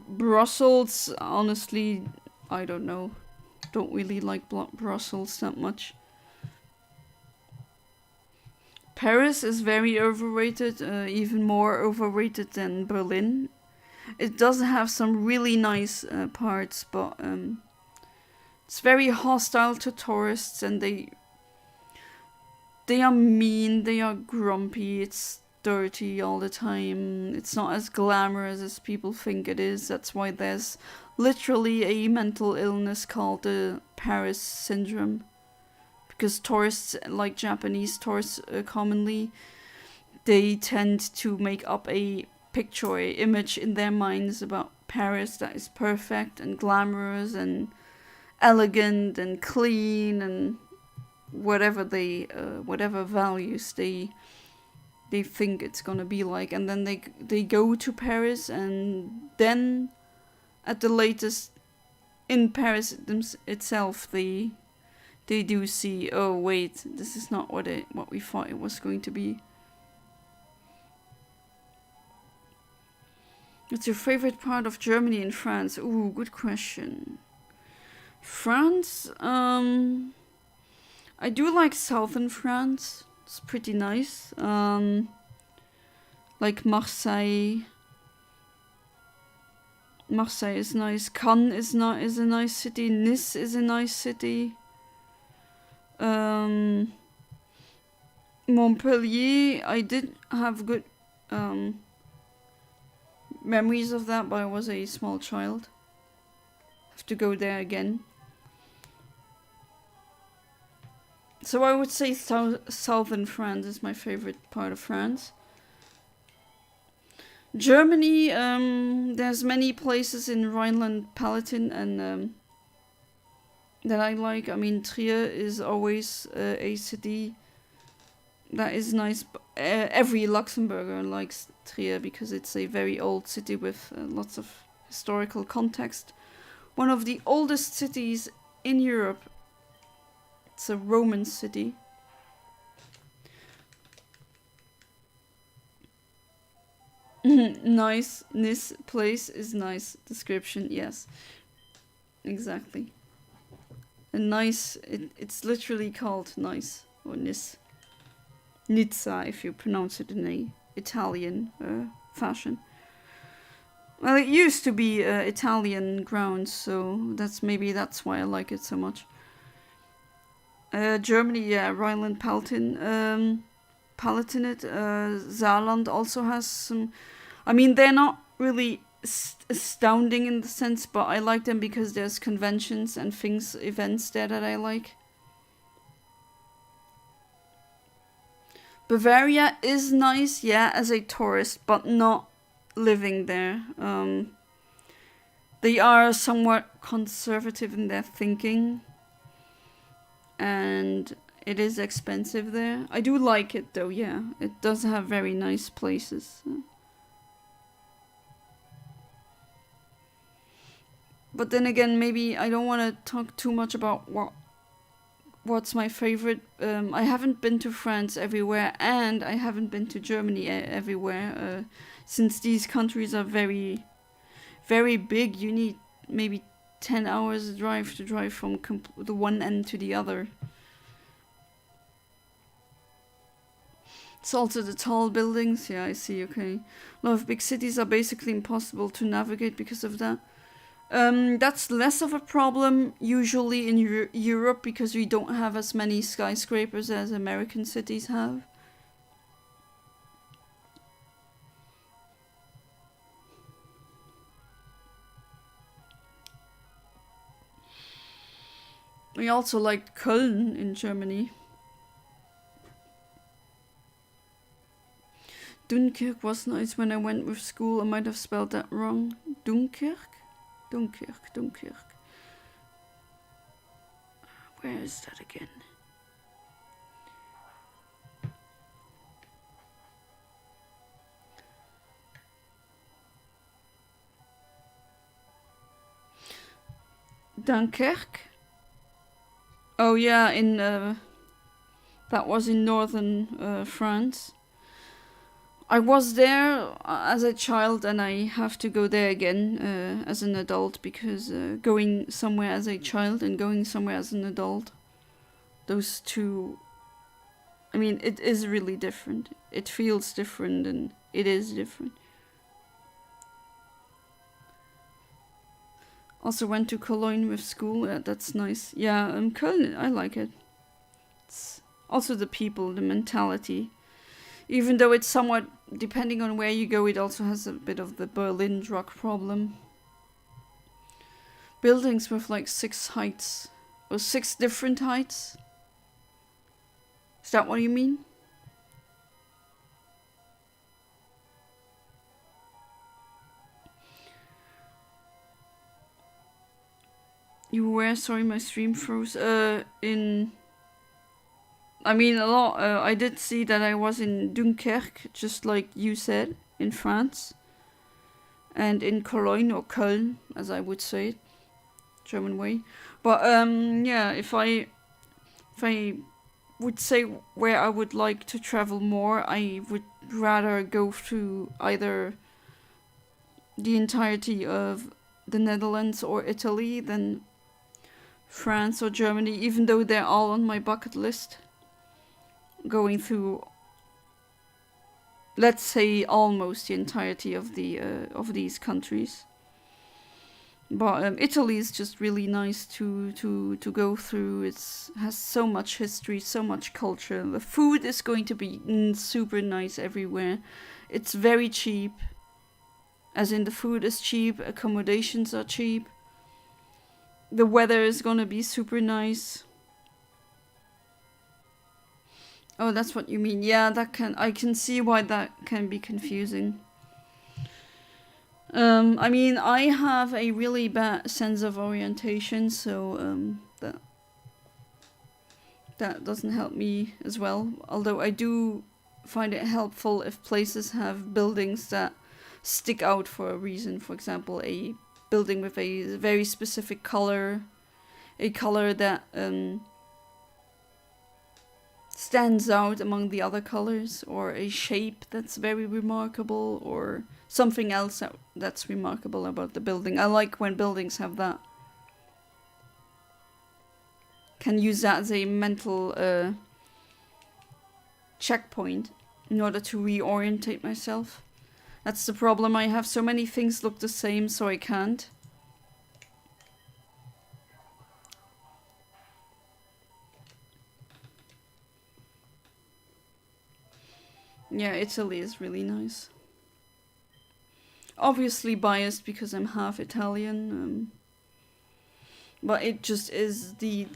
Brussels, honestly, I don't know. Don't really like Brussels that much. Paris is very overrated, even more overrated than Berlin. It does have some really nice parts, but it's very hostile to tourists, and they are mean, they are grumpy, it's dirty all the time. It's not as glamorous as people think it is. That's why there's literally a mental illness called the Paris syndrome. Because tourists, like Japanese tourists commonly, they tend to make up a picture, or image in their minds about Paris that is perfect and glamorous and elegant and clean and whatever values they think it's gonna be like, and then they go to Paris, and then at the latest in Paris itself they do see, oh wait, this is not what we thought it was going to be. What's your favorite part of Germany and France? Ooh, good question. France, I do like southern France. It's pretty nice. like Marseille. Marseille is nice. Cannes is a nice city. Nice is a nice city. Montpellier, I did have good memories of that, but I was a small child. Have to go there again. So I would say southern France is my favorite part of France. Germany, there's many places in Rhineland-Palatinate and that I like. I mean, Trier is always a city that is nice. Every Luxembourger likes Trier because it's a very old city with lots of historical context. One of the oldest cities in Europe. It's a Roman city. Nice. This place is nice. Description, yes. Exactly. A nice, it's literally called nice. Or Nis. Nizza, if you pronounce it in a Italian fashion. Well, it used to be Italian grounds, so that's why I like it so much. Germany, yeah, Rhineland-Palatinate. Saarland also has some. I mean, they're not really astounding in the sense, but I like them because there's conventions and events there that I like. Bavaria is nice, yeah, as a tourist, but not living there. They are somewhat conservative in their thinking, and it is expensive there. I do like it though, yeah. It does have very nice places. But then again, maybe I don't want to talk too much about what's my favorite. I haven't been to France everywhere, and I haven't been to Germany everywhere. Since these countries are very, very big, you need maybe 10 hours drive to drive from the one end to the other. It's also the tall buildings. Yeah, I see, okay. A lot of big cities are basically impossible to navigate because of that. That's less of a problem usually in Europe because we don't have as many skyscrapers as American cities have. We also liked Köln in Germany. Dunkirk was nice when I went with school. I might have spelled that wrong. Dunkirk? Dunkirk. Where is that again? Dunkirk? Oh yeah, that was in northern France. I was there as a child and I have to go there again as an adult because going somewhere as a child and going somewhere as an adult, those two, I mean, it is really different. It feels different and it is different. Also went to Cologne with school, that's nice. Yeah, Köln, I like it. It's also the people, the mentality. Even though it's somewhat, depending on where you go, it also has a bit of the Berlin drug problem. Buildings with like 6 heights. Or 6 different heights. Is that what you mean? You were, sorry, my stream froze. I mean, a lot. I did see that I was in Dunkirk, just like you said, in France. And in Cologne, or Köln, as I would say it. German way. But, yeah, if I would say where I would like to travel more, I would rather go through either the entirety of the Netherlands or Italy than France or Germany, even though they're all on my bucket list. Going through let's say almost the entirety of these countries. But Italy is just really nice to go through. It has so much history, so much culture. The food is going to be super nice everywhere. It's very cheap. As in, the food is cheap, accommodations are cheap. The weather is gonna be super nice. Oh, that's what you mean. Yeah, I can see why that can be confusing. I mean, I have a really bad sense of orientation, so that doesn't help me as well. Although I do find it helpful if places have buildings that stick out for a reason. For example, a building with a very specific color, a color that stands out among the other colors, or a shape that's very remarkable, or something else that's remarkable about the building. I like when buildings have that. Can use that as a mental checkpoint in order to reorientate myself. That's the problem. I have so many things look the same, so I can't. Yeah, Italy is really nice. Obviously biased because I'm half Italian, but it just is the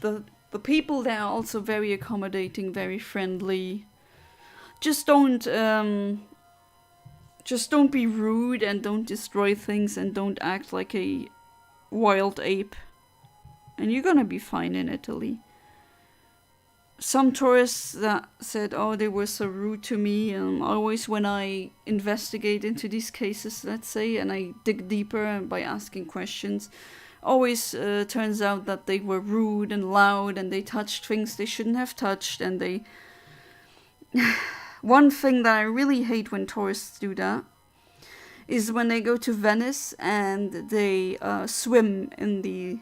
people there are also very accommodating, very friendly. Just don't be rude and don't destroy things and don't act like a wild ape. And you're gonna be fine in Italy. Some tourists that said, oh, they were so rude to me, always when I investigate into these cases, let's say, and I dig deeper by asking questions, always turns out that they were rude and loud and they touched things they shouldn't have touched, and they... One thing that I really hate when tourists do that is when they go to Venice and they swim in the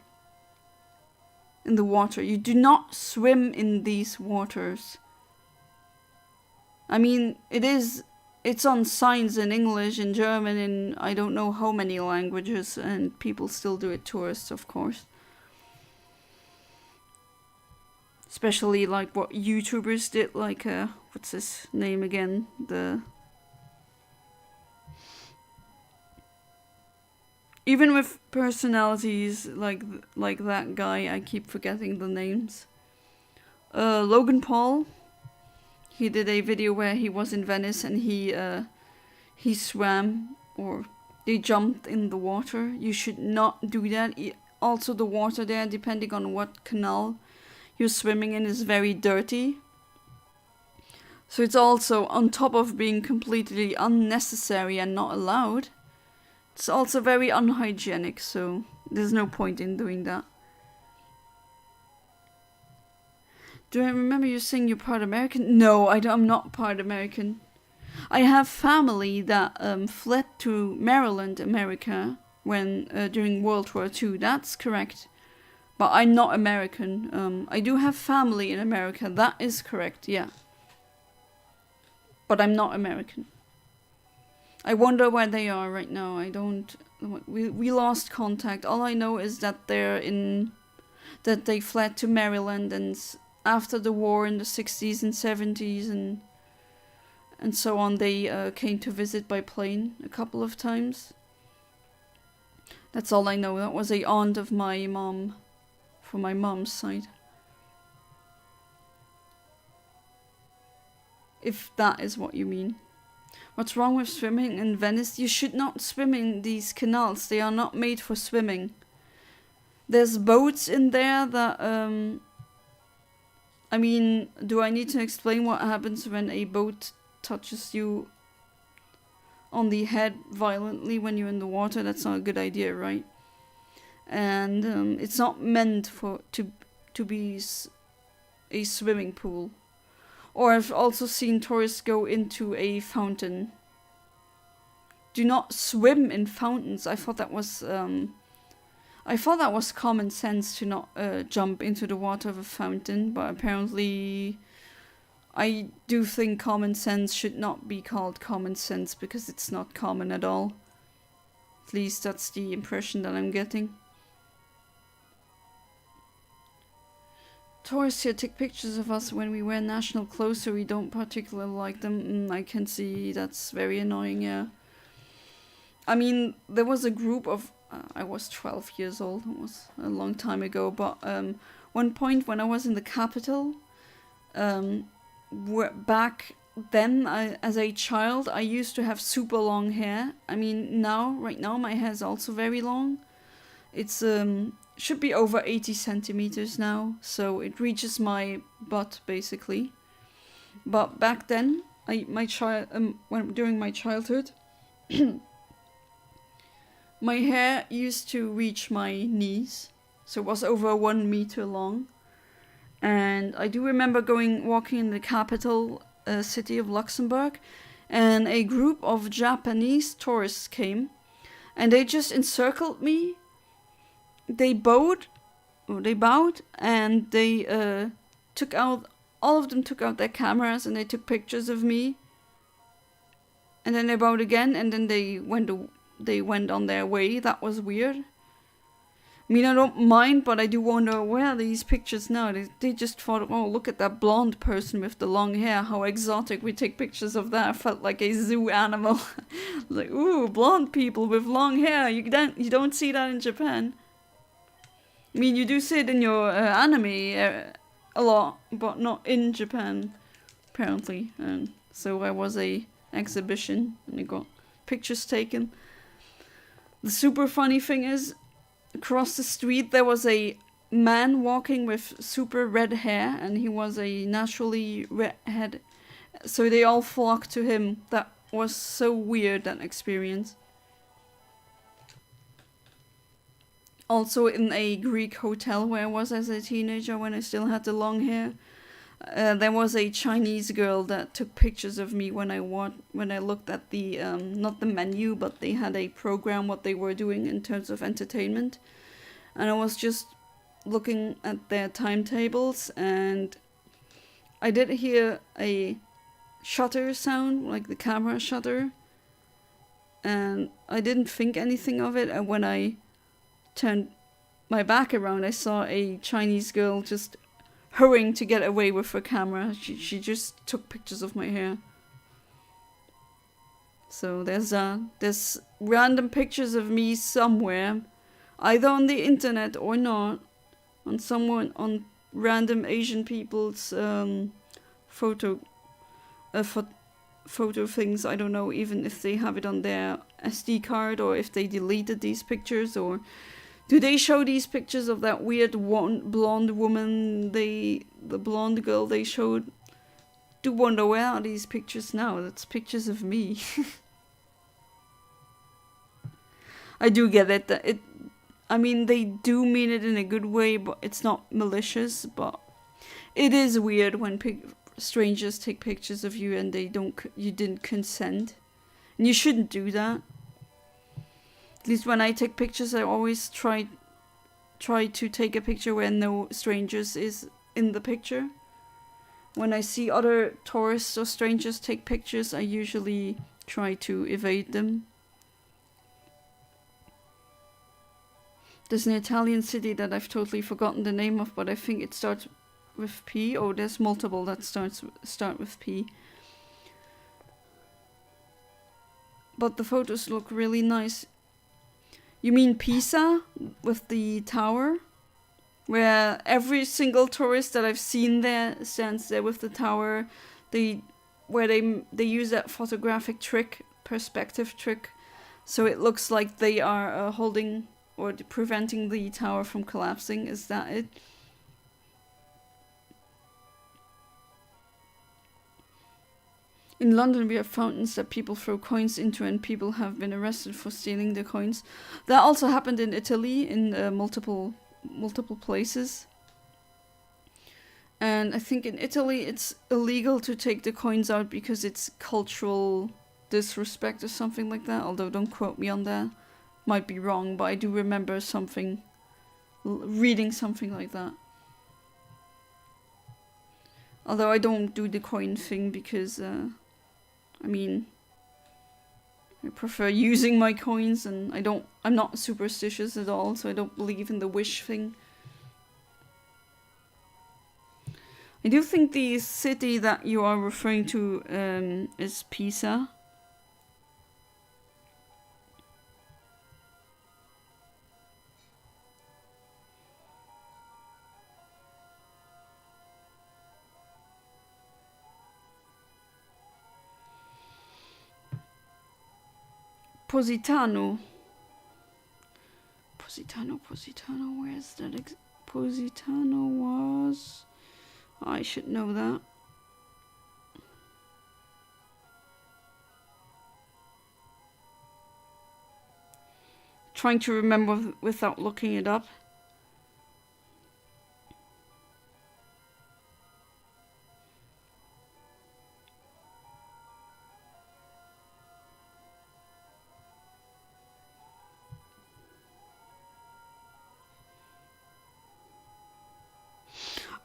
water. You do not swim in these waters. I mean, it's on signs in English, in German, in I don't know how many languages, and people still do it, tourists, of course. Especially like what YouTubers did, like, what's his name again? Even with personalities like that guy, I keep forgetting the names. Logan Paul. He did a video where he was in Venice and he swam, or they jumped in the water. You should not do that. Also, the water there, depending on what canal you're swimming in, is very dirty. So it's also, on top of being completely unnecessary and not allowed, it's also very unhygienic, so there's no point in doing that. Do I remember you saying you're part American? No, I'm not part American. I have family that fled to Maryland, America, when during World War II. That's correct. But I'm not American. I do have family in America. That is correct, yeah. But I'm not American. I wonder where they are right now. I don't... We lost contact. All I know is that that they fled to Maryland, and after the war in the 60s and 70s and so on, they came to visit by plane a couple of times. That's all I know. That was a aunt of my mom, from my mom's side. If that is what you mean. What's wrong with swimming in Venice? You should not swim in these canals. They are not made for swimming. There's boats in there that... I mean, do I need to explain what happens when a boat touches you on the head violently when you're in the water? That's not a good idea, right? And it's not meant to be a swimming pool. Or I've also seen tourists go into a fountain. Do not swim in fountains. I thought that was common sense to not jump into the water of a fountain, but apparently I do think common sense should not be called common sense because it's not common at all. At least that's the impression that I'm getting. Tourists here take pictures of us when we wear national clothes, so we don't particularly like them. I can see that's very annoying, yeah. I mean, there was a group of... I was 12 years old, it was a long time ago, but one point when I was in the capital, back then, as a child, I used to have super long hair. I mean, right now, my hair is also very long. It's should be over 80 centimeters now, so it reaches my butt basically. But back then, during my childhood, my hair used to reach my knees, so it was over 1 meter long. And I do remember walking in the capital city of Luxembourg, and a group of Japanese tourists came, and they just encircled me. They bowed, and they took out. All of them took out their cameras and they took pictures of me. And then they bowed again, and then they went on their way. That was weird. I mean, I don't mind, but I do wonder, where are these pictures now? They just thought, oh, look at that blonde person with the long hair. How exotic, we take pictures of that. I felt like a zoo animal. Like, ooh, blonde people with long hair. You don't see that in Japan. I mean, you do see it in your anime a lot, but not in Japan, apparently. And so I was a exhibition, and I got pictures taken. The super funny thing is, across the street there was a man walking with super red hair, and he was a naturally redhead. So they all flocked to him. That was so weird, that experience. Also in a Greek hotel where I was as a teenager when I still had the long hair, there was a Chinese girl that took pictures of me when I looked at the not the menu, but they had a program what they were doing in terms of entertainment, and I was just looking at their timetables, and I did hear a shutter sound, like the camera shutter, and I didn't think anything of it, and when I turned my back around, I saw a Chinese girl just hurrying to get away with her camera. She just took pictures of my hair. So there's random pictures of me somewhere, either on the internet or not, on random Asian people's photo things. I don't know even if they have it on their SD card or if they deleted these pictures, or do they show these pictures of that weird blonde woman, the blonde girl they showed? Do wonder, where are these pictures now? That's pictures of me. I do get it. I mean, they do mean it in a good way, but it's not malicious. But it is weird when strangers take pictures of you and you didn't consent, and you shouldn't do that. At least when I take pictures, I always try to take a picture where no strangers is in the picture. When I see other tourists or strangers take pictures, I usually try to evade them. There's an Italian city that I've totally forgotten the name of, but I think it starts with P. Oh, there's multiple that start with P. But the photos look really nice. You mean Pisa, with the tower? Where every single tourist that I've seen there stands there with the tower. Where they use that photographic trick, perspective trick, so it looks like they are holding or preventing the tower from collapsing. Is that it? In London, we have fountains that people throw coins into, and people have been arrested for stealing the coins. That also happened in Italy, in multiple places. And I think in Italy it's illegal to take the coins out because it's cultural disrespect or something like that. Although don't quote me on that. Might be wrong, but I do remember reading something like that. Although I don't do the coin thing because, I mean, I prefer using my coins, and I'm not superstitious at all, so I don't believe in the wish thing. I do think the city that you are referring to is Pisa. Positano, where is that? Positano was... I should know that. Trying to remember without looking it up.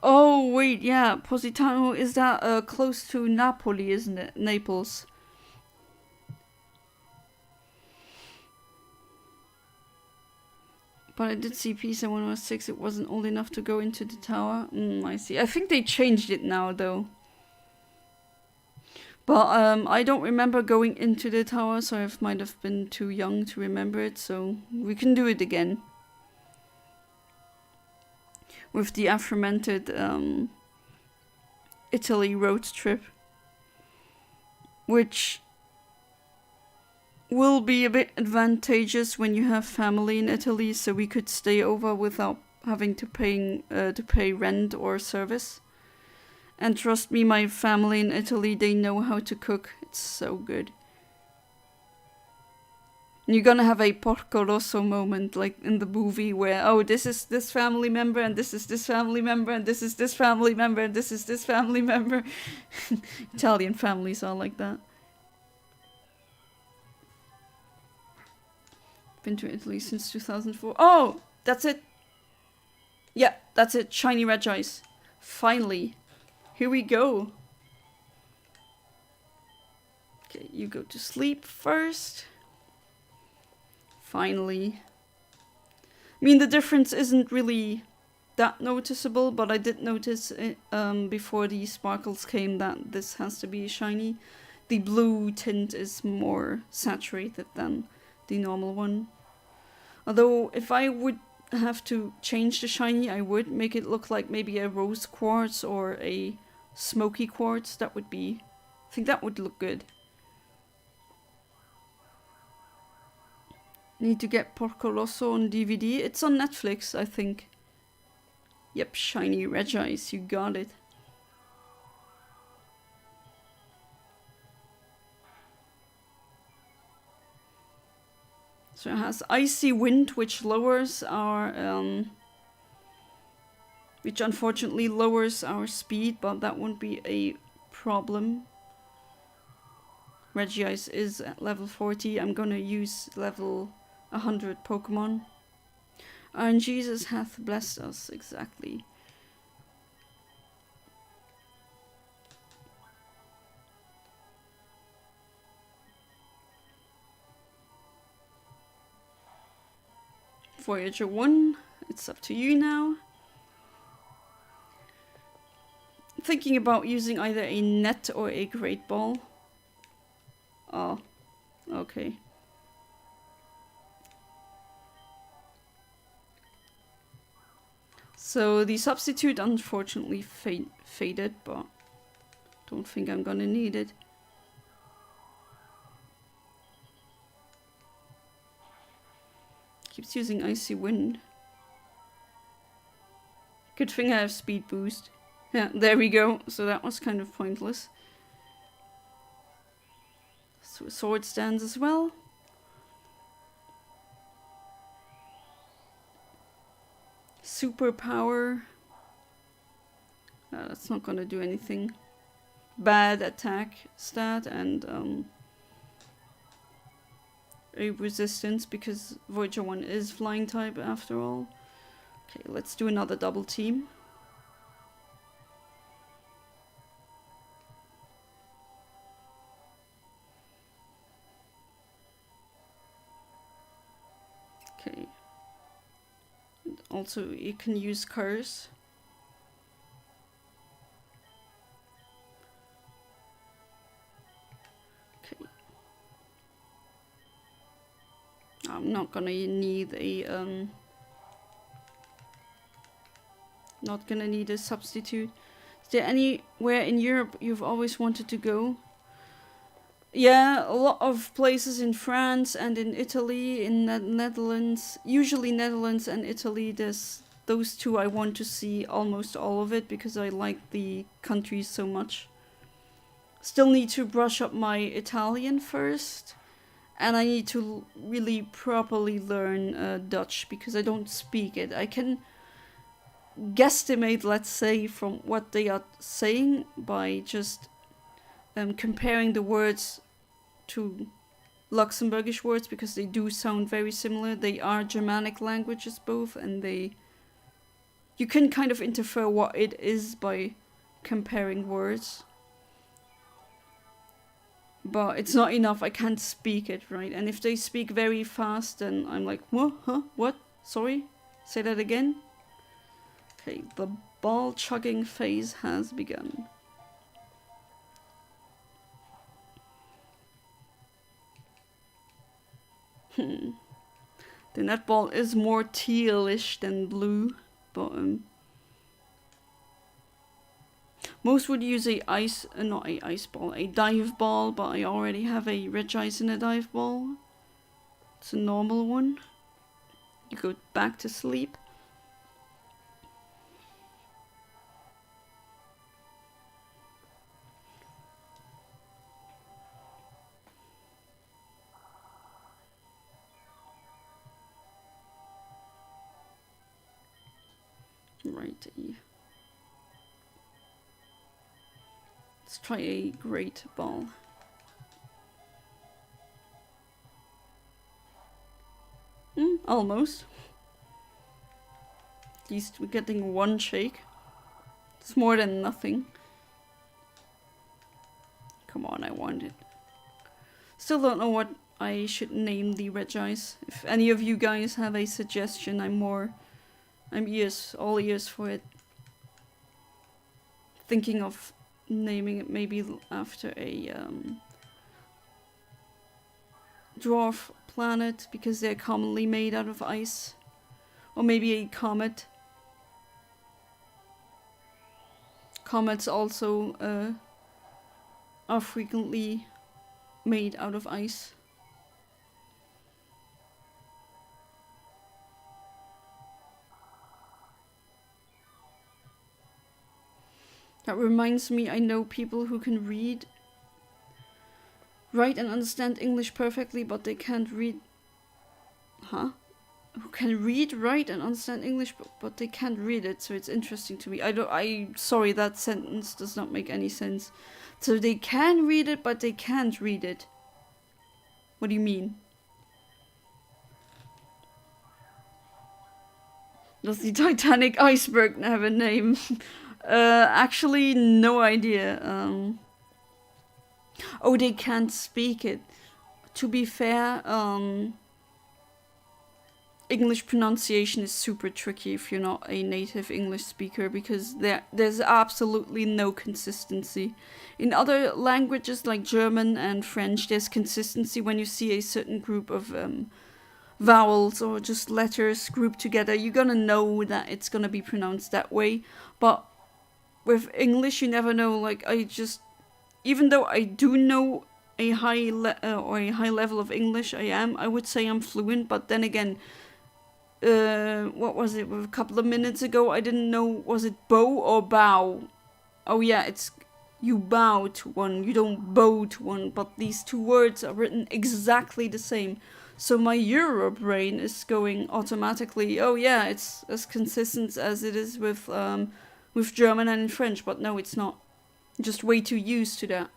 Oh, wait, yeah, Positano, is that close to Napoli, isn't it? Naples. But I did see Pisa when I was 6. It wasn't old enough to go into the tower. I see. I think they changed it now, though. But I don't remember going into the tower, so I might have been too young to remember it. So we can do it again. With the aforementioned Italy road trip. Which will be a bit advantageous when you have family in Italy, so we could stay over without having to pay rent or service. And trust me, my family in Italy, they know how to cook. It's so good. You're gonna have a Porco Rosso moment, like in the movie, where, oh, this is this family member, and this is this family member, and this is this family member, and this is this family member. Italian families are like that. Been to Italy since 2004. Oh, that's it. Yeah, that's it. Shiny Regis. Finally. Here we go. Okay, you go to sleep first. Finally. I mean, the difference isn't really that noticeable, but I did notice before the sparkles came that this has to be shiny. The blue tint is more saturated than the normal one. Although, if I would have to change the shiny, I would make it look like maybe a rose quartz or a smoky quartz. That would be... I think that would look good. Need to get Porco Rosso on DVD. It's on Netflix, I think. Yep, shiny Regis, you got it. So it has Icy Wind, which lowers our... which unfortunately lowers our speed, but that won't be a problem. Regice is at level 40. I'm gonna use level 100 Pokemon. And Jesus hath blessed us, exactly. Voyager 1, it's up to you now. Thinking about using either a net or a great ball. Oh, okay. So the substitute unfortunately faded, but don't think I'm gonna need it. Keeps using Icy Wind. Good thing I have speed boost. Yeah, there we go. So that was kind of pointless. So sword stands as well. Superpower. That's not gonna do anything. Bad attack stat and a resistance because Voyager 1 is flying type after all. Okay, let's do another double team. Okay. Also, you can use curse. Okay. I'm not gonna need a not gonna need a substitute. Is there anywhere in Europe you've always wanted to go? Yeah, a lot of places in France and in Italy, in Netherlands. Usually Netherlands and Italy. There's those two I want to see almost all of it because I like the countries so much. Still need to brush up my Italian first. And I need to really properly learn Dutch because I don't speak it. I can guesstimate, let's say, from what they are saying by just comparing the words to Luxembourgish words because they do sound very similar. They are Germanic languages both, and you can kind of infer what it is by comparing words. But it's not enough, I can't speak it, right? And if they speak very fast, then I'm like, what? Huh? What? Sorry? Say that again? Okay, the ball chugging phase has begun. The netball is more tealish than blue, but most would use a not a ice ball, a dive ball, but I already have a Regice in a dive ball. It's a normal one. You go back to sleep. Righty. Let's try a great ball. Almost. At least we're getting one shake. It's more than nothing. Come on, I want it. Still don't know what I should name the Regice. If any of you guys have a suggestion, I'm all ears for it. Thinking of naming it maybe after a dwarf planet because they're commonly made out of ice, or maybe a comet. Comets also are frequently made out of ice. That reminds me, I know people who can read, write and understand English perfectly, but they can't read... Huh? Who can read, write and understand English, but they can't read it, so it's interesting to me. Sorry, that sentence does not make any sense. So they can read it, but they can't read it. What do you mean? Does the Titanic iceberg have a name? Actually, no idea. Oh, they can't speak it. To be fair, English pronunciation is super tricky if you're not a native English speaker because there's absolutely no consistency. In other languages like German and French, there's consistency when you see a certain group of vowels or just letters grouped together. You're gonna know that it's gonna be pronounced that way. But with English, you never know. Like, even though I do know a high level of English, I would say I'm fluent, but then again, what was it, a couple of minutes ago, I didn't know, was it bow or bow? Oh yeah, it's you bow to one, you don't bow to one, but these two words are written exactly the same. So my Euro brain is going automatically, oh yeah, it's as consistent as it is with German and French, but no, it's not. Just way too used to that.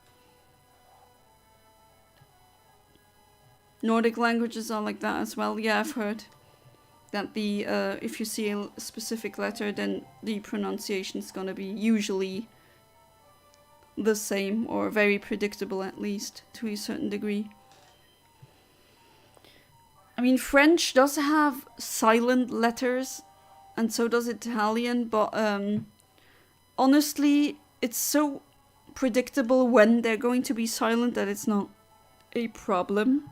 Nordic languages are like that as well. Yeah, I've heard that if you see a specific letter, then the pronunciation is gonna be usually the same, or very predictable at least, to a certain degree. I mean, French does have silent letters, and so does Italian, but honestly, it's so predictable when they're going to be silent that it's not a problem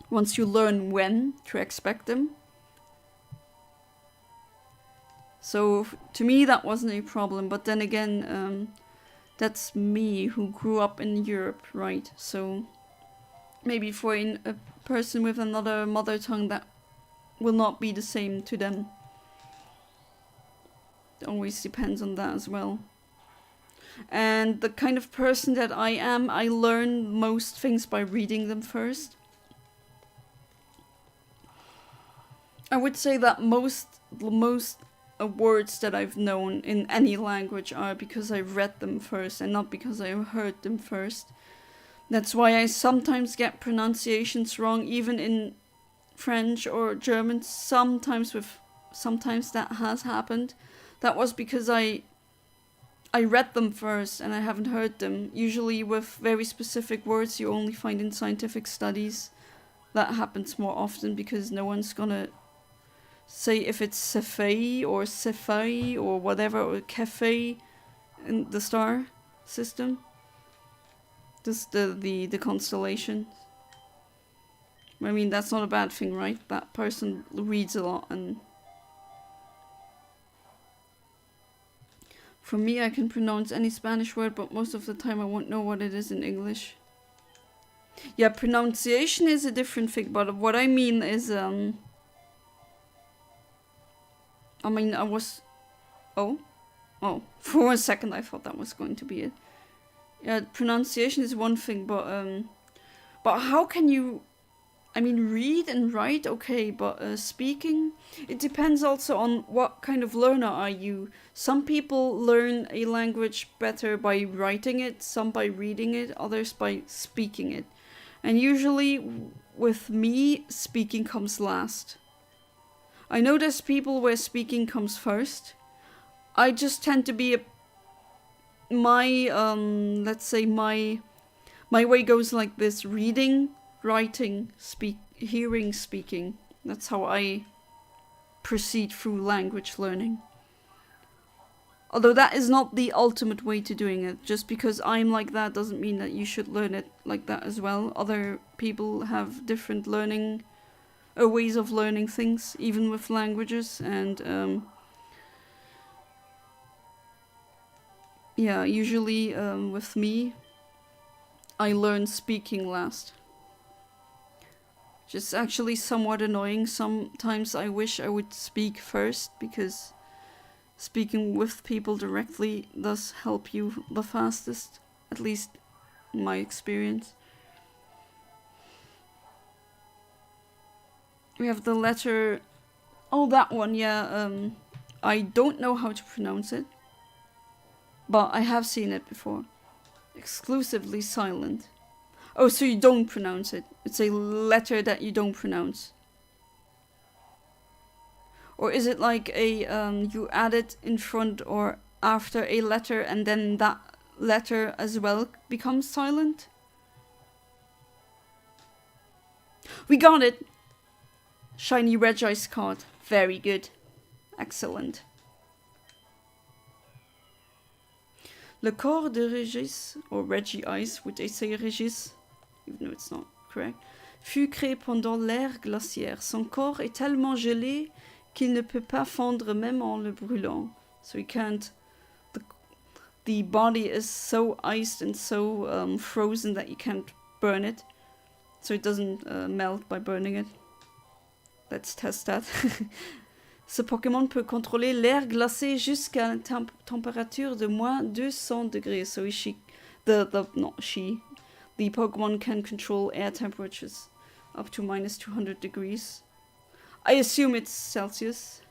once you learn when to expect them. So to me that wasn't a problem, but then again, that's me who grew up in Europe, right? So maybe for a person with another mother tongue that will not be the same to them. It always depends on that as well. And the kind of person that I am, I learn most things by reading them first. I would say that most words that I've known in any language are because I read them first and not because I heard them first. That's why I sometimes get pronunciations wrong, even in French or German. Sometimes that has happened. That was because I read them first and I haven't heard them. Usually with very specific words you only find in scientific studies. That happens more often because no one's gonna say if it's Cephei or Cephai or whatever, or cafe in the star system. Just the constellation. I mean, that's not a bad thing, right? That person reads a lot, and for me, I can pronounce any Spanish word, but most of the time I won't know what it is in English. Yeah, pronunciation is a different thing, but what I mean is, I mean, I was... Oh, for a second I thought that was going to be it. Yeah, pronunciation is one thing, but how can you... I mean, read and write, okay, but speaking... It depends also on what kind of learner are you. Some people learn a language better by writing it, some by reading it, others by speaking it. And usually, with me, speaking comes last. I know there's people where speaking comes first. I just tend to be let's say my way goes like this: reading, writing, hearing, speaking. That's how I proceed through language learning. Although that is not the ultimate way to doing it. Just because I'm like that doesn't mean that you should learn it like that as well. Other people have different learning ways of learning things, even with languages, and yeah, usually with me, I learn speaking last. Which is actually somewhat annoying. Sometimes I wish I would speak first, because speaking with people directly does help you the fastest, at least in my experience. We have the letter... Oh, that one, yeah. I don't know how to pronounce it, but I have seen it before. Exclusively silent. Oh, so you don't pronounce it. It's a letter that you don't pronounce. Or is it like a you add it in front or after a letter and then that letter as well becomes silent? We got it! Shiny Regice card. Very good. Excellent. Le corps de Regis, or Regice, would they say Regis? Even though it's not correct. Fut créé pendant l'ère glaciaire. Son corps est tellement gelé qu'il ne peut pas fondre même en le brûlant. So he can't... The body is so iced and so frozen that you can't burn it. So it doesn't melt by burning it. Let's test that. Ce Pokémon peut contrôler l'air glacé jusqu'à une température de moins 200 degrés. So the Pokémon can control air temperatures up to minus 200 degrees. I assume it's Celsius.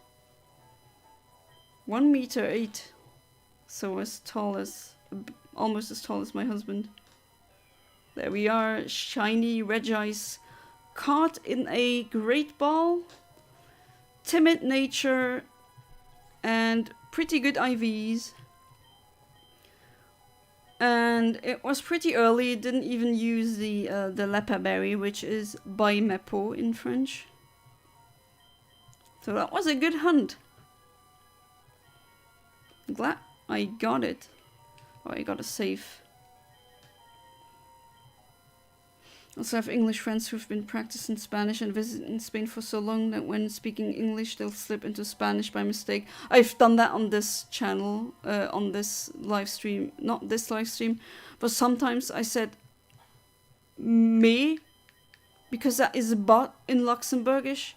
1 meter 8. So almost as tall as my husband. There we are, shiny Regice. Caught in a great ball. Timid nature. And pretty good IVs. And it was pretty early. It didn't even use the lepaberry, which is baimepo in French. So that was a good hunt. Glad I got it. Oh, I got a save. Also have English friends who've been practicing Spanish and visited in Spain for so long that when speaking English they'll slip into Spanish by mistake. I've done that on this channel, on this live stream. Not this live stream, but sometimes I said me, because that is but in Luxembourgish.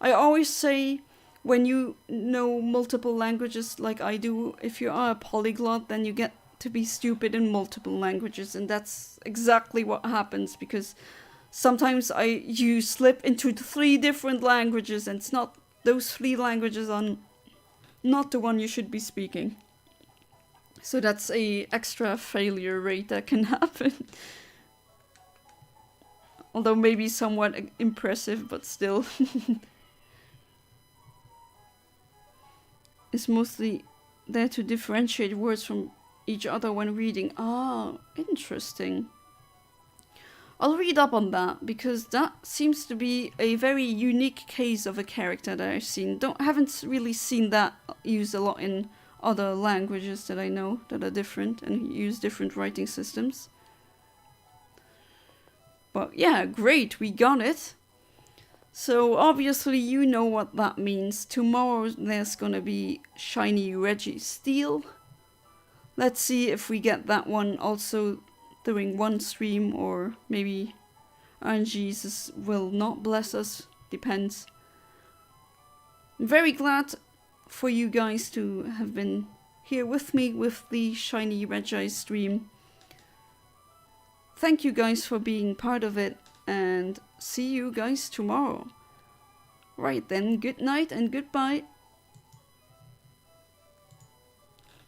I always say, when you know multiple languages like I do, if you are a polyglot, then you get to be stupid in multiple languages, and that's exactly what happens, because sometimes you slip into 3 different languages, and it's not, those 3 languages are not the one you should be speaking. So that's a extra failure rate that can happen. Although maybe somewhat impressive, but still. It's mostly there to differentiate words from each other when reading. Ah, interesting. I'll read up on that, because that seems to be a very unique case of a character that I've seen. Haven't really seen that used a lot in other languages that I know that are different and use different writing systems. But yeah, great, we got it. So obviously you know what that means. Tomorrow there's gonna be shiny Regis Steel. Let's see if we get that one also during one stream, or maybe RNG will not bless us. Depends. I'm very glad for you guys to have been here with me with the shiny Regis stream. Thank you guys for being part of it, and see you guys tomorrow. Right then, good night and goodbye.